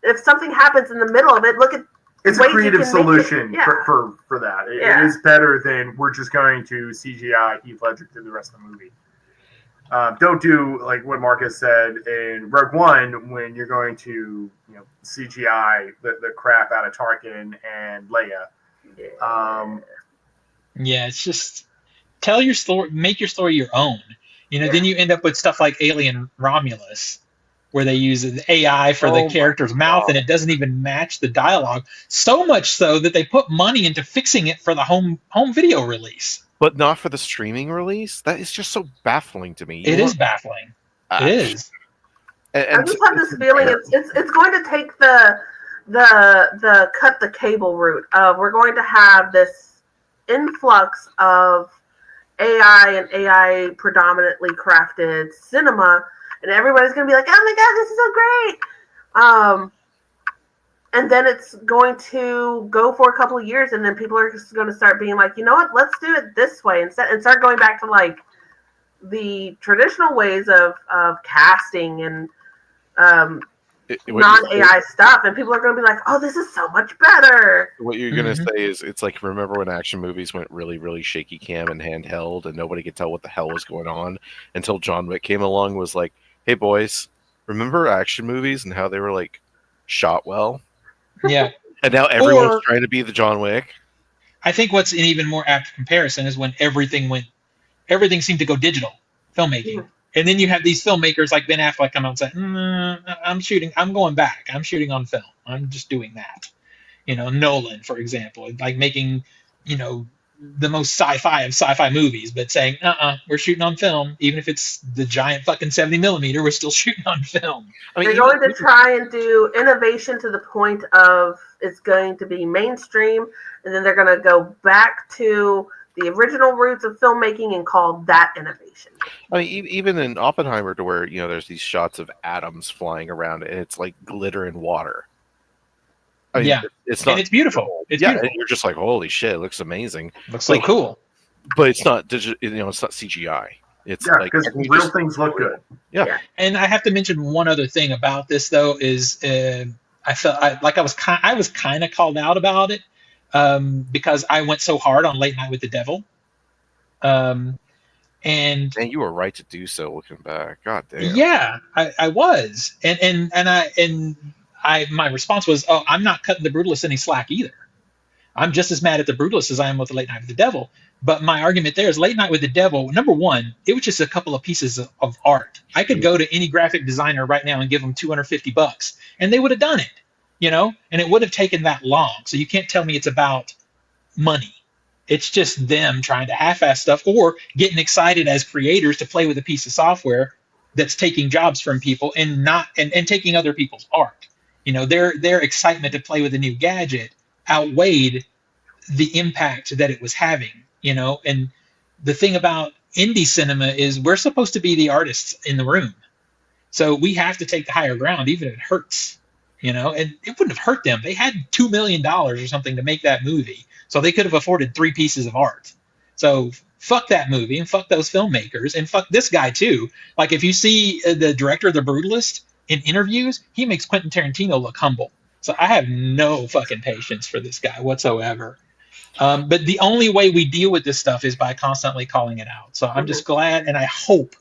if something happens in the middle of it. Look at it's a creative solution for that. It is better than we're just going to CGI Heath Ledger through the rest of the movie. Don't do like what Marcus said in Rogue One when you're going to CGI the crap out of Tarkin and Leia. Yeah, it's just tell your story, make your story your own. Then you end up with stuff like Alien Romulus, where they use the AI for the character's mouth, and it doesn't even match the dialogue. So much so that they put money into fixing it for the home video release. But not for the streaming release? That is just so baffling to me. It is baffling. It is. I just have this feeling it's going to take the cut the cable route of we're going to have this influx of AI and AI predominantly crafted cinema, and everybody's going to be like, oh my god, this is so great. And then it's going to go for a couple of years, and then people are just going to start being like, you know what, let's do it this way instead, and start going back to like the traditional ways of casting and non-AI stuff, and people are going to be like, oh, this is so much better. What you're going to say is, it's like, remember when action movies went really, really shaky cam and handheld, and nobody could tell what the hell was going on until John Wick came along and was like, hey boys, remember action movies and how they were like shot well? Yeah. And now everyone's trying to be the John Wick. I think what's an even more apt comparison is when everything seemed to go digital, filmmaking. And then you have these filmmakers like Ben Affleck come out and say, I'm going back. I'm shooting on film. I'm just doing that. Nolan, for example, like making, the most sci-fi of sci-fi movies, but saying, we're shooting on film. Even if it's the giant fucking 70 millimeter, we're still shooting on film. They're going to try and do innovation to the point of it's going to be mainstream, and then they're going to go back to the original roots of filmmaking and call that innovation. I mean, even in Oppenheimer, to where there's these shots of atoms flying around, and it's like glitter and water. I mean, it's not, and it's beautiful. It's beautiful. And you're just like, holy shit, it looks amazing. Looks so cool. But it's not digital. It's not CGI. It's like because real things look good. Yeah. And I have to mention one other thing about this though is I felt I was kind of called out about it because I went so hard on Late Night with the Devil. And you were right to do so. Looking back, god damn. Yeah, I was, and my response was, oh, I'm not cutting the Brutalist any slack either. I'm just as mad at the Brutalist as I am with the Late Night with the Devil. But my argument there is Late Night with the Devil, number one, it was just a couple of pieces of art. I could go to any graphic designer right now and give them $250, and they would have done it, and it would have taken that long. So you can't tell me it's about money. It's just them trying to half-ass stuff or getting excited as creators to play with a piece of software that's taking jobs from people and taking other people's art. Their excitement to play with a new gadget outweighed the impact that it was having, and the thing about indie cinema is we're supposed to be the artists in the room. So we have to take the higher ground, even if it hurts, and it wouldn't have hurt them. They had $2 million or something to make that movie. So they could have afforded 3 pieces of art. So fuck that movie and fuck those filmmakers and fuck this guy too. Like if you see the director of The Brutalist in interviews, he makes Quentin Tarantino look humble. So I have no fucking patience for this guy whatsoever. But the only way we deal with this stuff is by constantly calling it out. So I'm just glad, and I hope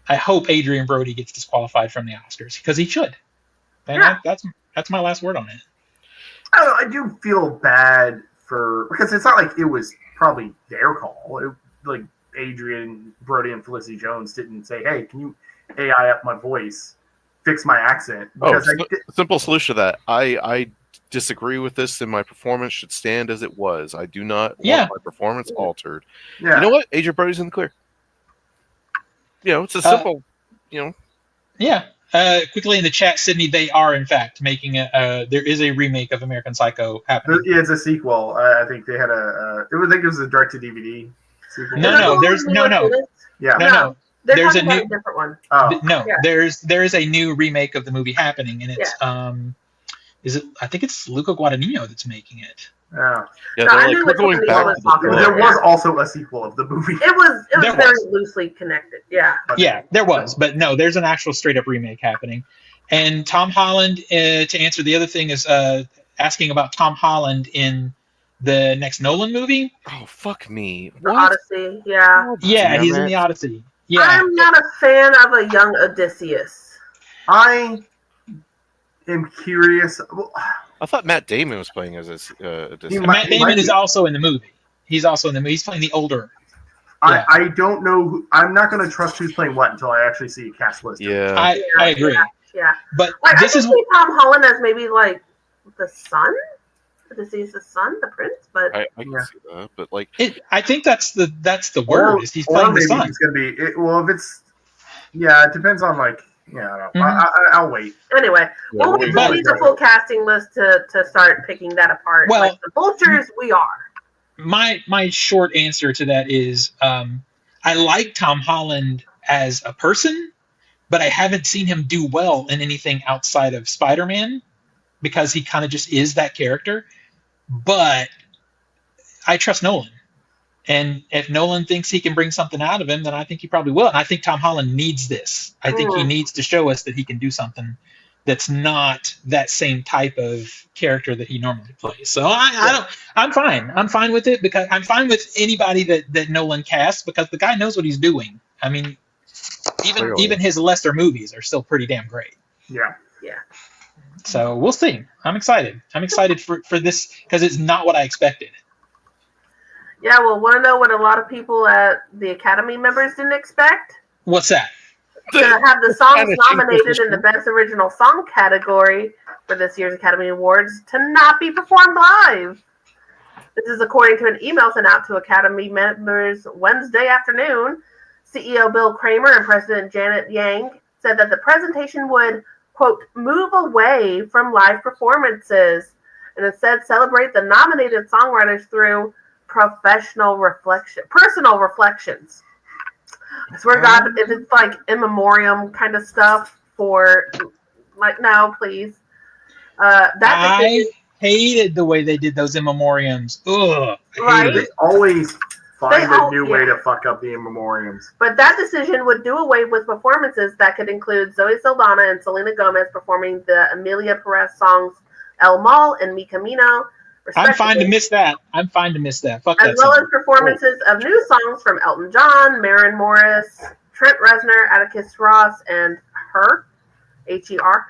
Adrian Brody gets disqualified from the Oscars because he should. And that's my last word on it. I do feel bad because it's not like it was probably their call. Like Adrian Brody and Felicity Jones didn't say, "Hey, can you AI up my voice, fix my accent?" Simple solution to that. I disagree with this, and my performance should stand as it was. I do not want my performance altered. Yeah. You know what? Adrian Brody's in the clear. It's a simple. Yeah. Quickly in the chat, Sydney, they are in fact making there is a remake of American Psycho happening. Yeah, it's a sequel. I think they had I think it was a direct-to-DVD sequel. No. Yeah. No. There's a new different one. Oh. No, yeah. There is a new remake of the movie happening, and it's I think it's Luca Guadagnino that's making it. Yeah. We're going back. There was also a sequel of the movie. It was very loosely connected. Yeah. Yeah, there was, but no, there's an actual straight up remake happening. And Tom Holland, to answer the other thing, is asking about Tom Holland in the next Nolan movie. Oh fuck me! The Odyssey. Yeah. Yeah, he's in the Odyssey. Yeah, I'm not a fan of a young Odysseus. I am curious. I thought Matt Damon was playing as Odysseus. and Matt He might Damon is be. also in the movie. He's also in the movie. He's playing the older. Yeah. I don't know. I'm not going to trust who's playing what until I actually see a cast list. Yeah. I agree. Yeah. But Like, I this can is see Tom Holland as maybe like the son. Odysseus' son, the prince, but I can see that, but like, I think that's the word. Is he's or playing the maybe son? he's going to be. If it's, it depends on like. Yeah, I don't know. I'll wait. anyway, we'll wait to see the full But- casting list to start picking that apart. Well- Like the vultures, we are. My short answer to that is I like Tom Holland as a person, but I haven't seen him do well in anything outside of Spider-Man because he kind of just is that character. But I trust Nolan. And if Nolan thinks he can bring something out of him, then I think he probably will. And I think Tom Holland needs this. I think he needs to show us that he can do something that's not that same type of character that he normally plays. So I'm fine. I'm fine with it because I'm fine with anybody that Nolan casts because the guy knows what he's doing. I mean, even his lesser movies are still pretty damn great. Yeah. So we'll see. I'm excited. I'm excited for this because it's not what I expected. Yeah, well, want to know what a lot of people at the Academy members didn't expect? What's that? To have the songs Kinda nominated cheap in the Best Original Song category for this year's Academy Awards to not be performed live. This is according to an email sent out to Academy members Wednesday afternoon. CEO Bill Kramer and President Janet Yang said that the presentation would, quote, move away from live performances and instead celebrate the nominated songwriters through personal reflections. I swear to God, if it's like in memoriam kind of stuff for, like, no, please. I hated the way they did those in memoriams. Ugh, I hated Right? it. They always find They a new way yeah. to fuck up the in memoriams. But that decision would do away with performances that could include Zoe Saldana and Selena Gomez performing the Emilia Perez songs El Mal and Mi Camino, I'm fine to respectively, miss that. I'm fine to miss that. Fuck as that well song. as performances of new songs from Elton John, Maren Morris, Trent Reznor, Atticus Ross, and Her, H-E-R.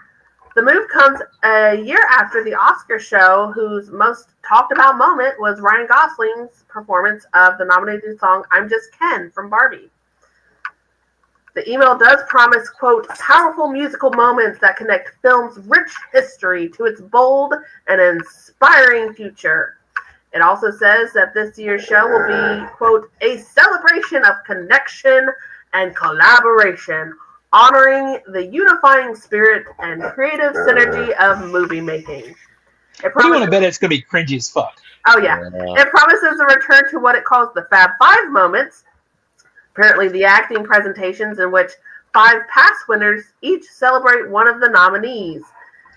The move comes a year after the Oscar show, whose most talked about moment was Ryan Gosling's performance of the nominated song I'm Just Ken from Barbie. The email does promise, quote, powerful musical moments that connect film's rich history to its bold and inspiring future. It also says that this year's show will be, quote, a celebration of connection and collaboration, honoring the unifying spirit and creative synergy of movie making. What do you want to bet it's going to be cringy as fuck? Oh, yeah. It promises a return to what it calls the Fab Five moments, apparently the acting presentations in which 5 past winners each celebrate one of the nominees.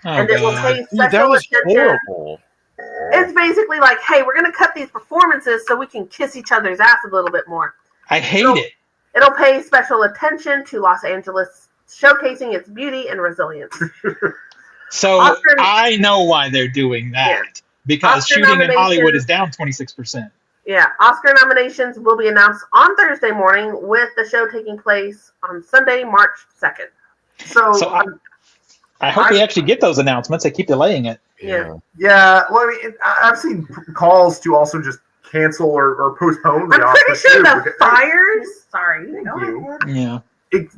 Oh, And it will God. pay Dude, that special was attention. horrible. It's basically like, hey, we're going to cut these performances so we can kiss each other's ass a little bit more. I hate it. It'll pay special attention to Los Angeles, showcasing its beauty and resilience. So Oscar- I know why they're doing that. Yeah. Because Oscar shooting in Hollywood nominations- is down 26%. Yeah, Oscar nominations will be announced on Thursday morning, with the show taking place on Sunday, March 2nd. So I hope we actually get those announcements. They keep delaying it. Yeah. Yeah, well, I mean, I've seen calls to also just cancel or postpone the I'm pretty Oscars sure too, the because- fires. Sorry. Thank Go you. ahead. Yeah.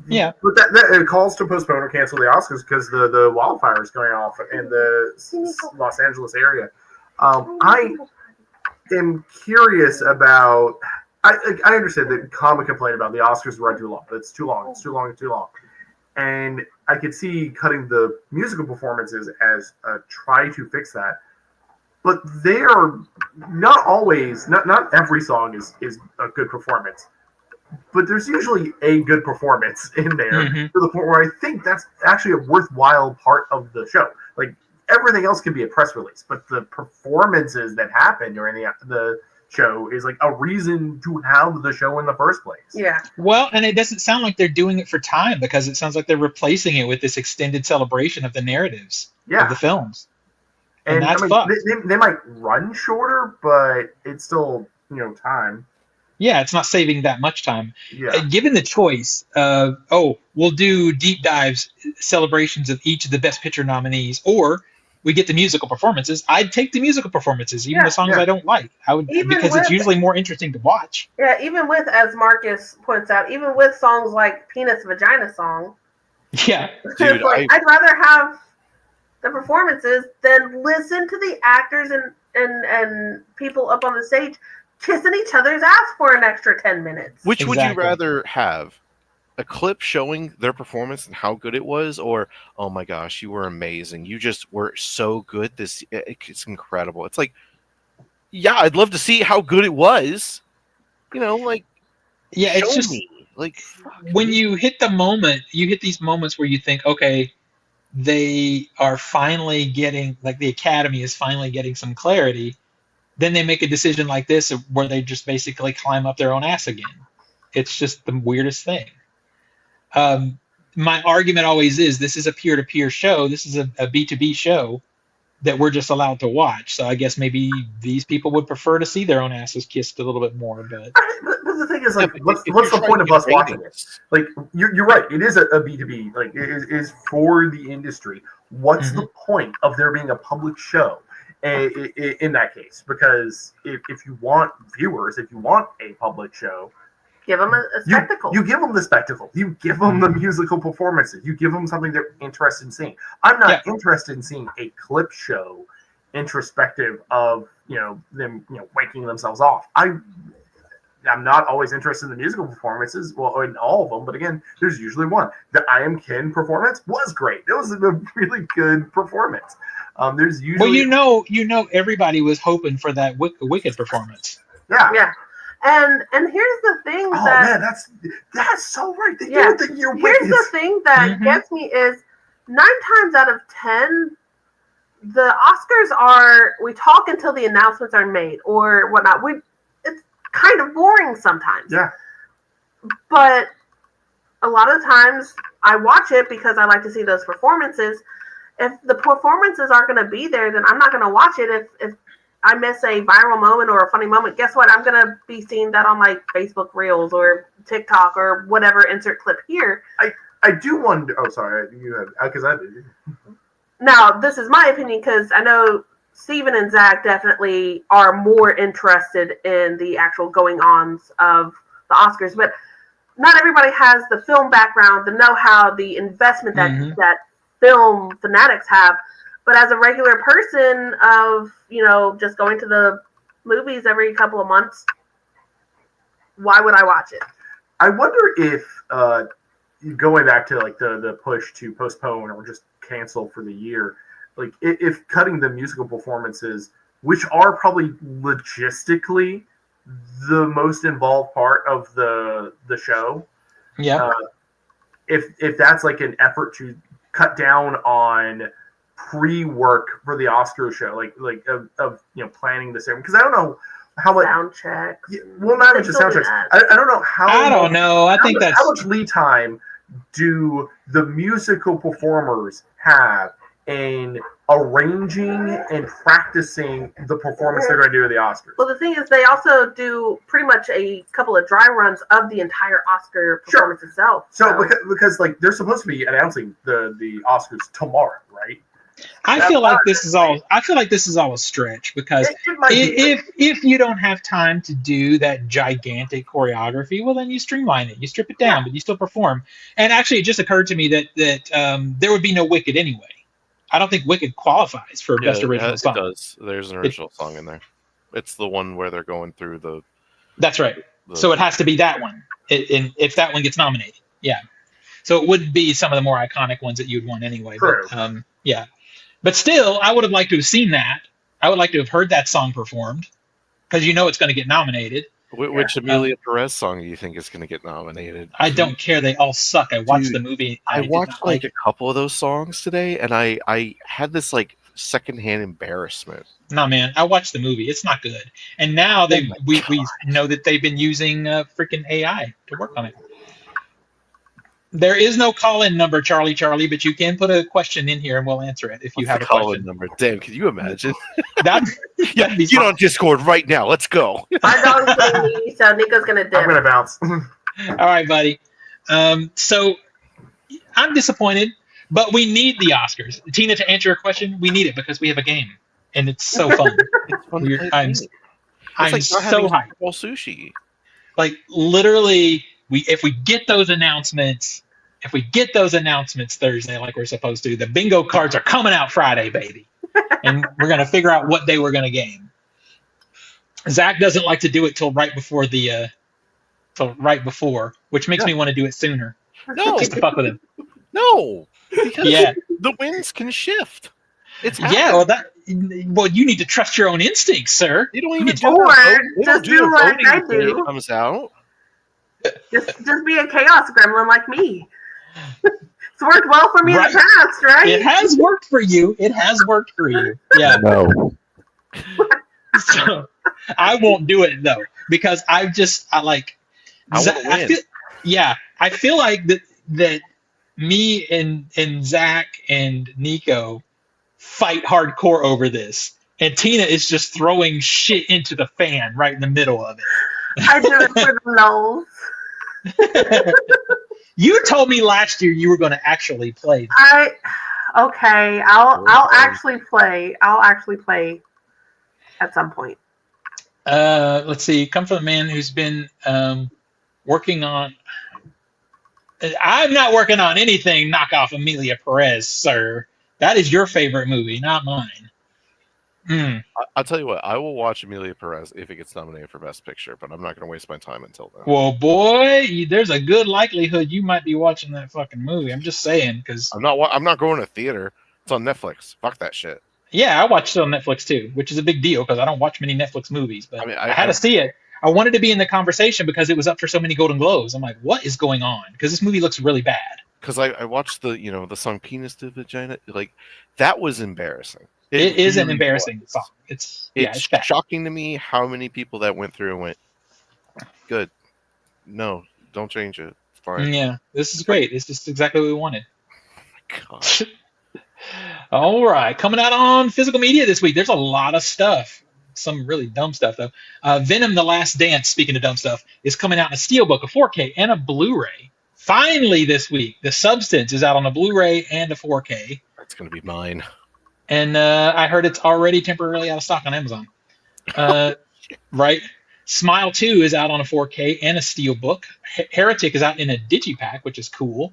Yeah, but that calls to postpone or cancel the Oscars because the wildfires going off in the Los Angeles area. I am curious about. I understand that common complaint about the Oscars run too long. It's too long. It's too long. It's too long. And I could see cutting the musical performances as a try to fix that. But they are not always. Not every song is a good performance. But there's usually a good performance in there to the point where I think that's actually a worthwhile part of the show. Like, everything else can be a press release, but the performances that happen during the show is like a reason to have the show in the first place. Yeah. Well, and it doesn't sound like they're doing it for time because it sounds like they're replacing it with this extended celebration of the narratives of the films. And that's I mean, fucked. they might run shorter, but it's still time. Yeah, it's not saving that much time. Yeah. Given the choice we'll do deep dives, celebrations of each of the Best Picture nominees, or we get the musical performances. I'd take the musical performances, even the Yeah. songs Yeah. I don't like. I would, Even because it's with usually more interesting to watch. Yeah, even with, as Marcus points out, even with songs like Penis Vagina Song, Yeah, Dude, it's like I'd rather have the performances than listen to the actors and people up on the stage kissing each other's ass for an extra 10 minutes. which would you exactly. rather have? A clip showing their performance and how good it was, or oh my gosh, you were amazing, you just were so good, it's incredible. It's like, yeah, I'd love to see how good it was, like, Yeah, it's show just me, like, fuck, when dude. you hit the moment, you hit these moments where you think, okay, they are finally getting, like, the Academy is finally getting some clarity. Then they make a decision like this where they just basically climb up their own ass again. It's just the weirdest thing. My argument always is this is a peer-to-peer show. This is a B2B show that we're just allowed to watch. So I guess maybe these people would prefer to see their own asses kissed a little bit more. But But the thing is, like, Yeah, what's if the you're point trying of to us get watching it? ratings, Like, you're right. It is a B2B. Like, it is for the industry. What's the point of there being a public show in that case? Because if you want viewers, if you want a public show, Give them a spectacle. you give them the spectacle. You give them the musical performances. You give them something they're interested in seeing. I'm not interested in seeing a clip show introspective of them waking themselves off. I'm not always interested in the musical performances. Well, in all of them, but again, there's usually one. The I Am Ken performance was great. It was a really good performance. There's usually everybody was hoping for that Wicked performance. Yeah. And here's the thing man, that's so right. They do it the year Here's the thing that gets me is 9 times out of 10, the Oscars we talk until the announcements are made or whatnot. It's kind of boring sometimes. Yeah. But a lot of times I watch it because I like to see those performances. If the performances aren't going to be there, then I'm not going to watch it. If I miss a viral moment or a funny moment, guess what? I'm going to be seeing that on like Facebook Reels or TikTok or whatever, insert clip here. I do wonder. Oh, sorry. You have, because I did. Now, this is my opinion because I know Steven and Zach definitely are more interested in the actual going-ons of the Oscars, but not everybody has the film background, the know-how, the investment that film fanatics have. But as a regular person of, just going to the movies every couple of months, why would I watch it? I wonder if going back to like the push to postpone or just cancel for the year, like if cutting the musical performances, which are probably logistically the most involved part of the show, if that's like an effort to cut down on pre-work for the Oscar show, like of planning the ceremony, because I don't know how much sound checks. Yeah, well, not even just sound checks. I don't know how. I don't know. I think that's how much lead time do the musical performers have in arranging and practicing the performance they're going to do at the Oscars? Well, the thing is, they also do pretty much a couple of dry runs of the entire Oscar performance itself. So because like they're supposed to be announcing the Oscars tomorrow, right? I feel like this is all a stretch because if you don't have time to do that gigantic choreography, well then you streamline it, you strip it down, but you still perform. And actually, it just occurred to me that there would be no Wicked anyway. I don't think Wicked qualifies for best original song. It does. There's an original song in there. It's the one where they're going through the. That's right. So it has to be that one. If that one gets nominated, yeah. So it would be some of the more iconic ones that you'd want anyway. True. But, yeah. But still, I would have liked to have seen that. I would like to have heard that song performed because it's going to get nominated. Which Amelia Perez song do you think is going to get nominated? I don't care. They all suck. I watched the movie. I watched like a couple of those songs today, and I had this like secondhand embarrassment. No, man. I watched the movie. It's not good. And now we know that they've been using freaking AI to work on it. There is no call-in number, Charlie, but you can put a question in here and we'll answer it if you What's have the a call-in question. number? Damn, can you imagine? That, Yeah, that'd be get fun. on Discord right now. Let's go. My dog's getting me, so Nico's gonna dip. I'm gonna bounce. All right, buddy. So I'm disappointed, but we need the Oscars. Tina, to answer your question, we need it because we have a game, and it's so fun. It's fun to play. I'm It's I'm like not so having hyped. all sushi. Like literally, if we get those announcements Thursday, like we're supposed to, the bingo cards are coming out Friday, baby, and we're gonna figure out what day we're gonna game. Zach doesn't like to do it till right before, which makes me want to do it sooner, No, just to fuck with him. no, because Yeah, the winds can shift. It's yeah. Well, you need to trust your own instincts, sir. You don't even do Or they don't just do the like voting I before it do. comes out. Just be a chaos gremlin like me. It's worked well for me Right. in the past, right? It has worked for you. Yeah. No, So I won't do it though because I like. I want to win. I feel like that me and Zach and Nico fight hardcore over this, and Tina is just throwing shit into the fan right in the middle of I do it for the nose. it. You told me last year you were going to actually play. Okay. I'll actually play. I'll actually play at some point. Let's see. Come from a man who's been working on. I'm not working on anything. Knock off Amelia Perez, sir. That is your favorite movie, not mine. I'll tell you what. I will watch Amelia Perez if it gets nominated for Best Picture, but I'm not going to waste my time until then. Well, boy, there's a good likelihood you might be watching that fucking movie. I'm just saying, because I'm not going to theater. It's on Netflix. Fuck that shit. yeah, I watched it on Netflix too, which is a big deal because I don't watch many Netflix movies. But I mean, I had to see it. I wanted to be in the conversation because it was up for so many Golden Globes. I'm like, what is going on? Because this movie looks really bad. Because I watched the song "Penis to Vagina." Like that was embarrassing. It is an really embarrassing was. song. It's bad. shocking to me how many people that went through and went, "Good, no, don't change it. It's fine." Yeah, this is great. It's just exactly what we wanted. God. All right, coming out on physical media this week. There's a lot of stuff. Some really dumb stuff though. Venom: The Last Dance. Speaking of dumb stuff, is coming out in a steelbook, a 4K, and a Blu-ray. Finally, this week, The Substance is out on a Blu-ray and a 4K. That's gonna be mine. And I heard it's already temporarily out of stock on Amazon. Right? Smile 2 is out on a 4K and a steelbook. Heretic is out in a digipack, which is cool.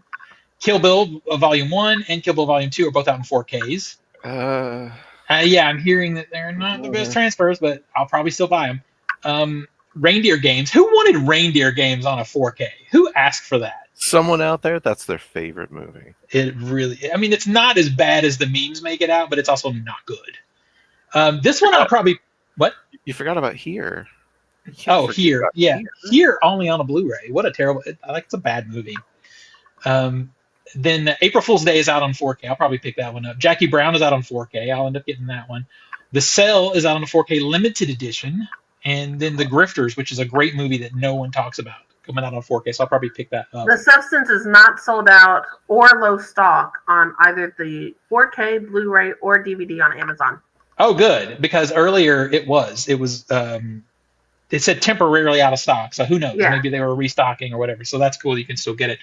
Kill Bill Volume 1 and Kill Bill Volume 2 are both out in 4Ks. Yeah, I'm hearing that they're not the best transfers, but I'll probably still buy them. Reindeer Games. Who wanted Reindeer Games on a 4K? Who asked for that? Someone out there, that's their favorite movie. It really, I mean, it's not as bad as the memes make it out, but it's also not good. This one I'll probably, what? You forgot about Here. Oh, Here. Yeah. Here only on a Blu-ray. What a terrible, it's a bad movie. Then April Fool's Day is out on 4K. I'll probably pick that one up. Jackie Brown is out on 4K. I'll end up getting that one. The Cell is out on a 4K limited edition. And then The Grifters, which is a great movie that no one talks about, coming out on 4K. So I'll probably pick that up. The Substance is not sold out or low stock on either the 4K, Blu-ray, or DVD on Amazon. Oh, good. Because earlier it was. It said temporarily out of stock. So who knows? Yeah. Maybe they were restocking or whatever. So that's cool. You can still get it.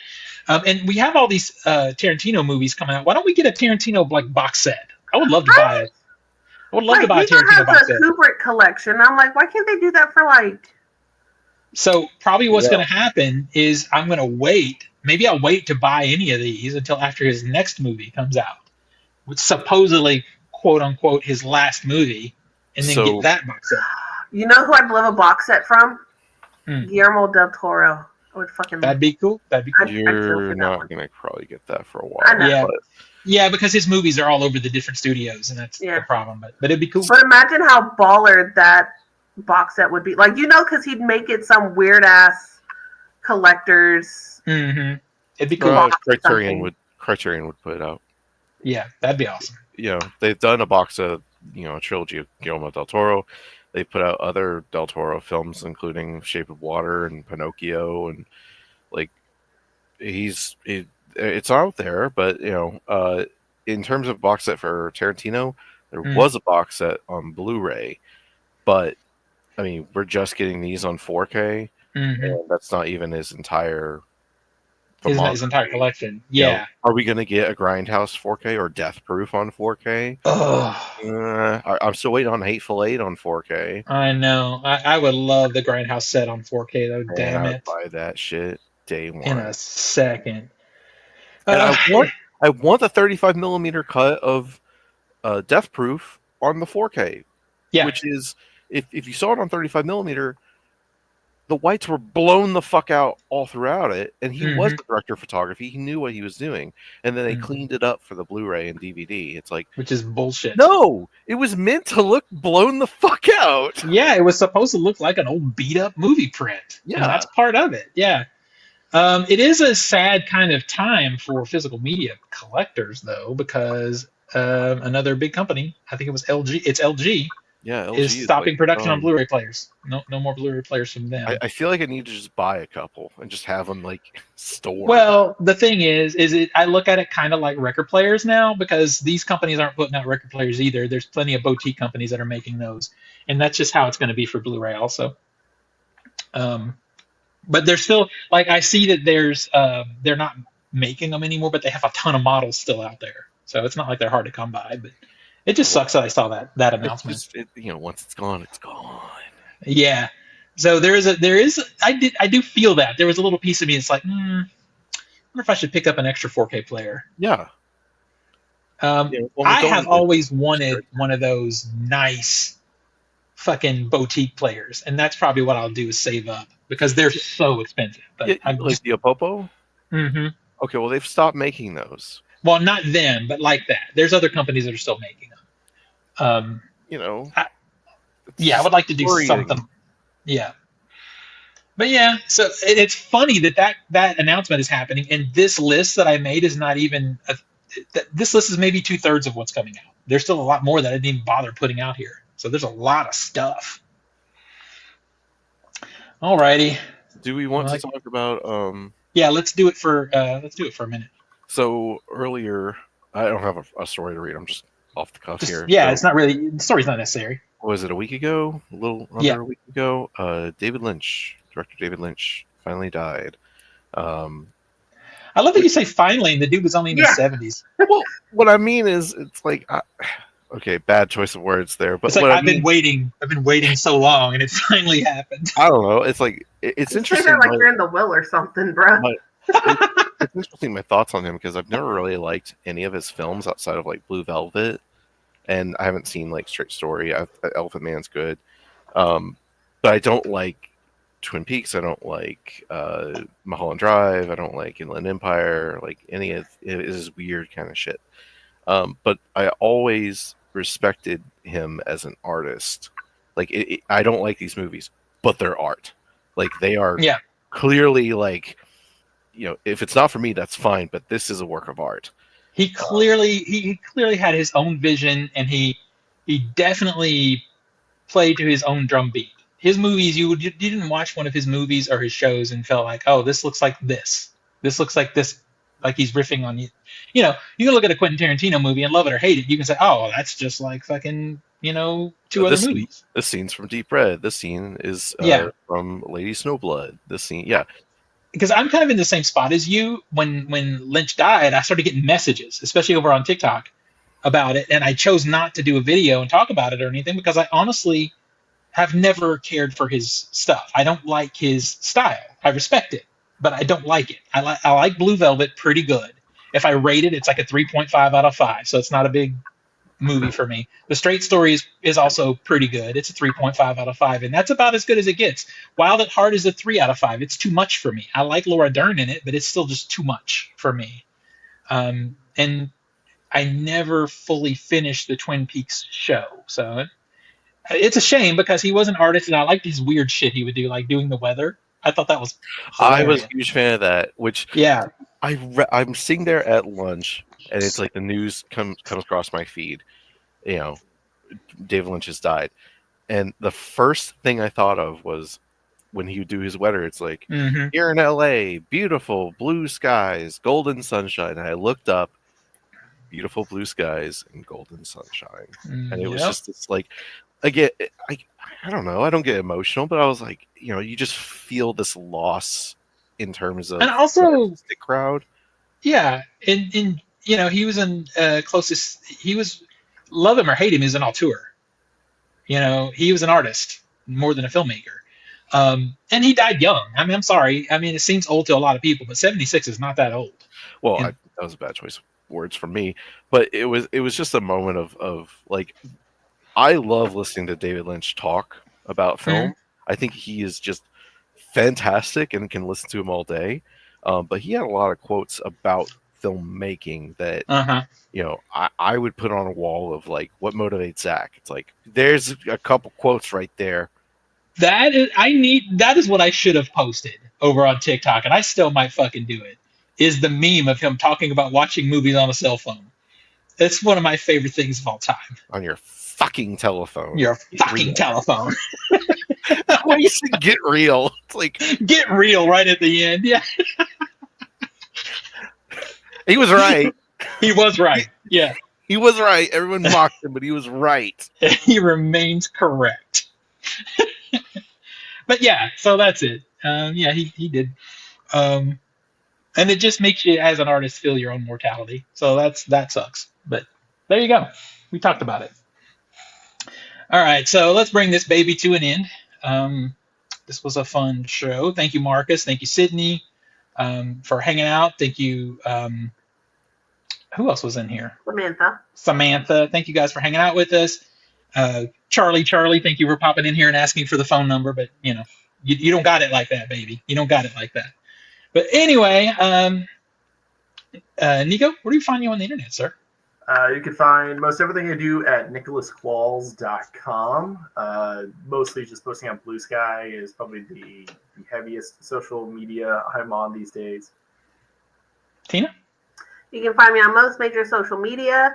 And we have all these Tarantino movies coming out. Why don't we get a Tarantino box set? I would love to buy it. I would love to buy a Tarantino box set. Kubrick collection. I'm like, why can't they do that for like? So probably what's going to happen is I'm going to wait. Maybe I'll wait to buy any of these until after his next movie comes out, which supposedly, quote unquote, his last movie, and then get that box set. You know who I'd love a box set from? Guillermo del Toro. I would fucking. That'd be cool. You're not gonna probably get that for a while. I know. Yeah. Yeah, because his movies are all over the different studios, and that's the problem. But it'd be cool. But imagine how baller that box set would be. Like, because he'd make it some weird ass collectors. Mm-hmm. It'd be cool. Criterion would put it out. Yeah, that'd be awesome. They've done a box of a trilogy of Guillermo del Toro. They put out other Del Toro films, including Shape of Water and Pinocchio, and like it's out there, but in terms of box set for Tarantino, there Mm. was a box set on Blu-ray, but I mean, we're just getting these on 4K, and that's not even his entire His entire filmography. collection. You know, Yeah. are we going to get a Grindhouse 4K or Death Proof on 4K? I'm still waiting on Hateful Eight on 4K. I know. I would love the Grindhouse set on 4K though. Man, Damn I would it! buy that shit day In one. a second. And I want the 35 millimeter cut of Death Proof on the 4K, Yeah. which is if you saw it on 35 millimeter, the whites were blown the fuck out all throughout it, and he was the director of photography. He knew what he was doing, and then they cleaned it up for the Blu-ray and DVD. It's like, which is bullshit. No, it was meant to look blown the fuck out. Yeah, it was supposed to look like an old beat up movie print. Yeah. And that's part of it. Yeah. It is a sad kind of time for physical media collectors, though, because another big company, I think it was LG, it's LG, Yeah, LG is stopping like, production on Blu-ray players. No more Blu-ray players from them. I feel like I need to just buy a couple and just have them like stored. Well, the thing is I look at it kind of like record players now, because these companies aren't putting out record players either. There's plenty of boutique companies that are making those, and that's just how it's going to be for Blu-ray also. But they're still, like, I see that they're not making them anymore, but they have a ton of models still out there, so it's not like they're hard to come by. But it just sucks that I saw that announcement. Once it's gone, it's gone. Yeah. So I do feel that there was a little piece of me. It's like, I wonder if I should pick up an extra 4K player. Yeah. I have always wanted one of those nice fucking boutique players, and that's probably what I'll do, is save up, because they're so expensive. But like the Opopo? Mm-hmm. Okay, well, they've stopped making those. Well, not them, but like that. There's other companies that are still making them. I would like to do something. Yeah. But yeah, so it's funny that announcement is happening, and this list that I made is not even this list is maybe 2/3 of what's coming out. There's still a lot more that I didn't even bother putting out here. So there's a lot of stuff. Alrighty. Do we want to talk about? Yeah, let's do it for a minute. So earlier, I don't have a story to read. I'm just off the cuff here. Yeah, it's not really, the story's not necessary. Was it a week ago? A little under a week ago. Director David Lynch finally died. I love that you say finally, and the dude was only in his 70s. Well, what I mean is, it's like, okay, bad choice of words there, but it's like I've been waiting so long, and it finally happened. I don't know. It's like it's interesting. Say that like you're in the will or something, bro. It's interesting, my thoughts on him, because I've never really liked any of his films outside of like Blue Velvet, and I haven't seen like Straight Story. Elephant Man's good, but I don't like Twin Peaks. I don't like Mulholland Drive. I don't like Inland Empire. Like any of it is weird kind of shit. But I always respected him as an artist. Like I don't like these movies, but they're art. Like they are clearly like, if it's not for me, that's fine. But this is a work of art. He clearly had his own vision, and he definitely played to his own drum beat. His movies, you didn't watch one of his movies or his shows and felt like, oh, this looks like this. This looks like this, like he's riffing on you. You can look at a Quentin Tarantino movie and love it or hate it. You can say, oh, that's just like fucking, two other movies. This scene's from Deep Red. This scene is from Lady Snowblood. This scene, Because I'm kind of in the same spot as you. When Lynch died, I started getting messages, especially over on TikTok, about it, and I chose not to do a video and talk about it or anything, because I honestly have never cared for his stuff. I don't like his style. I respect it, but I don't like it. I like Blue Velvet pretty good. If I rate it, it's like a 3.5 out of 5, so it's not a big movie for me. The Straight Story is also pretty good. It's a 3.5 out of 5, and that's about as good as it gets. Wild at Heart is a 3 out of 5. It's too much for me. I like Laura Dern in it, but it's still just too much for me. And I never fully finished the Twin Peaks show, so it's a shame, because he was an artist, and I liked his weird shit he would do, like doing the weather. I thought that was hilarious. I was a huge fan of that. Which I'm sitting there at lunch, and it's like the news comes across my feed. David Lynch has died, and the first thing I thought of was, when he would do his weather, it's like Mm-hmm. here in LA, beautiful blue skies, golden sunshine. And I looked up, beautiful blue skies and golden sunshine, and it was Yep. just this like, again, I don't know, I don't get emotional, but I was like, you just feel this loss in terms of And the also, artistic crowd. yeah, and he was in closest. He was, love him or hate him, he was an auteur. He was an artist more than a filmmaker. And he died young. I mean, I'm sorry. I mean, it seems old to a lot of people, but 76 is not that old. Well, And- that was a bad choice of words for me, but it was just a moment of like, I love listening to David Lynch talk about film. I think he is just fantastic and can listen to him all day. But he had a lot of quotes about filmmaking that I would put on a wall of like, what motivates Zach. It's like, there's a couple quotes right there. That is what I should have posted over on TikTok, and I still might fucking do it. Is the meme of him talking about watching movies on a cell phone. It's one of my favorite things of all time. On your fucking telephone. Your fucking telephone. Why you say get real? It's like, get real right at the end. Yeah. He was right. He was right. Yeah. He was right. Everyone mocked him, but he was right. He remains correct. But yeah, so that's it. Yeah, he did. And it just makes you, as an artist, feel your own mortality. So that sucks. But there you go. We talked about it. All right, so let's bring this baby to an end. This was a fun show. Thank you, Marcus. Thank you, Sydney, for hanging out. Thank you. Who else was in here? Samantha. Thank you guys for hanging out with us. Charlie, thank you for popping in here and asking for the phone number. But, you don't got it like that, baby. You don't got it like that. But anyway, Nico, where do you find you on the internet, sir? You can find most everything I do at nicholasqualls.com. Mostly just posting on Blue Sky is probably the heaviest social media I'm on these days. Tina? You can find me on most major social media.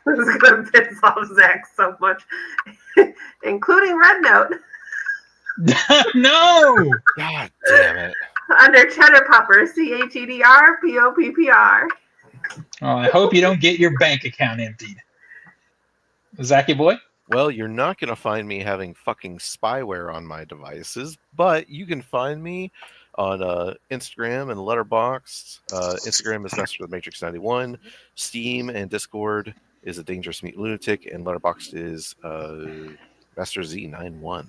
This is going to piss off Zach so much, including Red Note. No! God damn it. Under Cheddar Popper, CHEDRPOPPR. Oh, I hope you don't get your bank account emptied. Zachy boy? Well, you're not going to find me having fucking spyware on my devices, but you can find me on Instagram and Letterboxd. Instagram is Master of the Matrix 91. Steam and Discord is A Dangerous Meat Lunatic, and Letterboxd is Master Z91.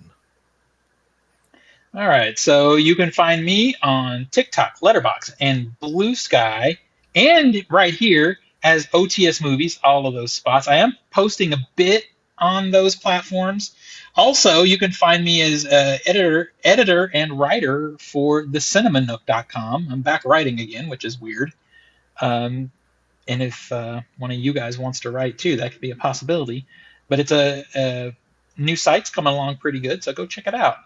All right, so you can find me on TikTok, Letterboxd, and Blue Sky, and right here as OTS Movies, all of those spots. I am posting a bit on those platforms. Also, you can find me as editor and writer for thecinnemanook.com. I'm back writing again, which is weird. And if one of you guys wants to write too, that could be a possibility. But it's a new site's coming along pretty good, so go check it out.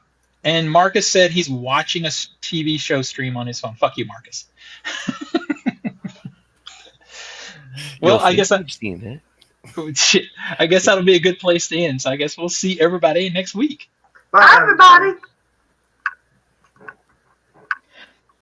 And Marcus said he's watching a TV show stream on his phone. Fuck you, Marcus. Well, I guess I've seen it. I guess that'll be a good place to end. So I guess we'll see everybody next week. Bye, everybody.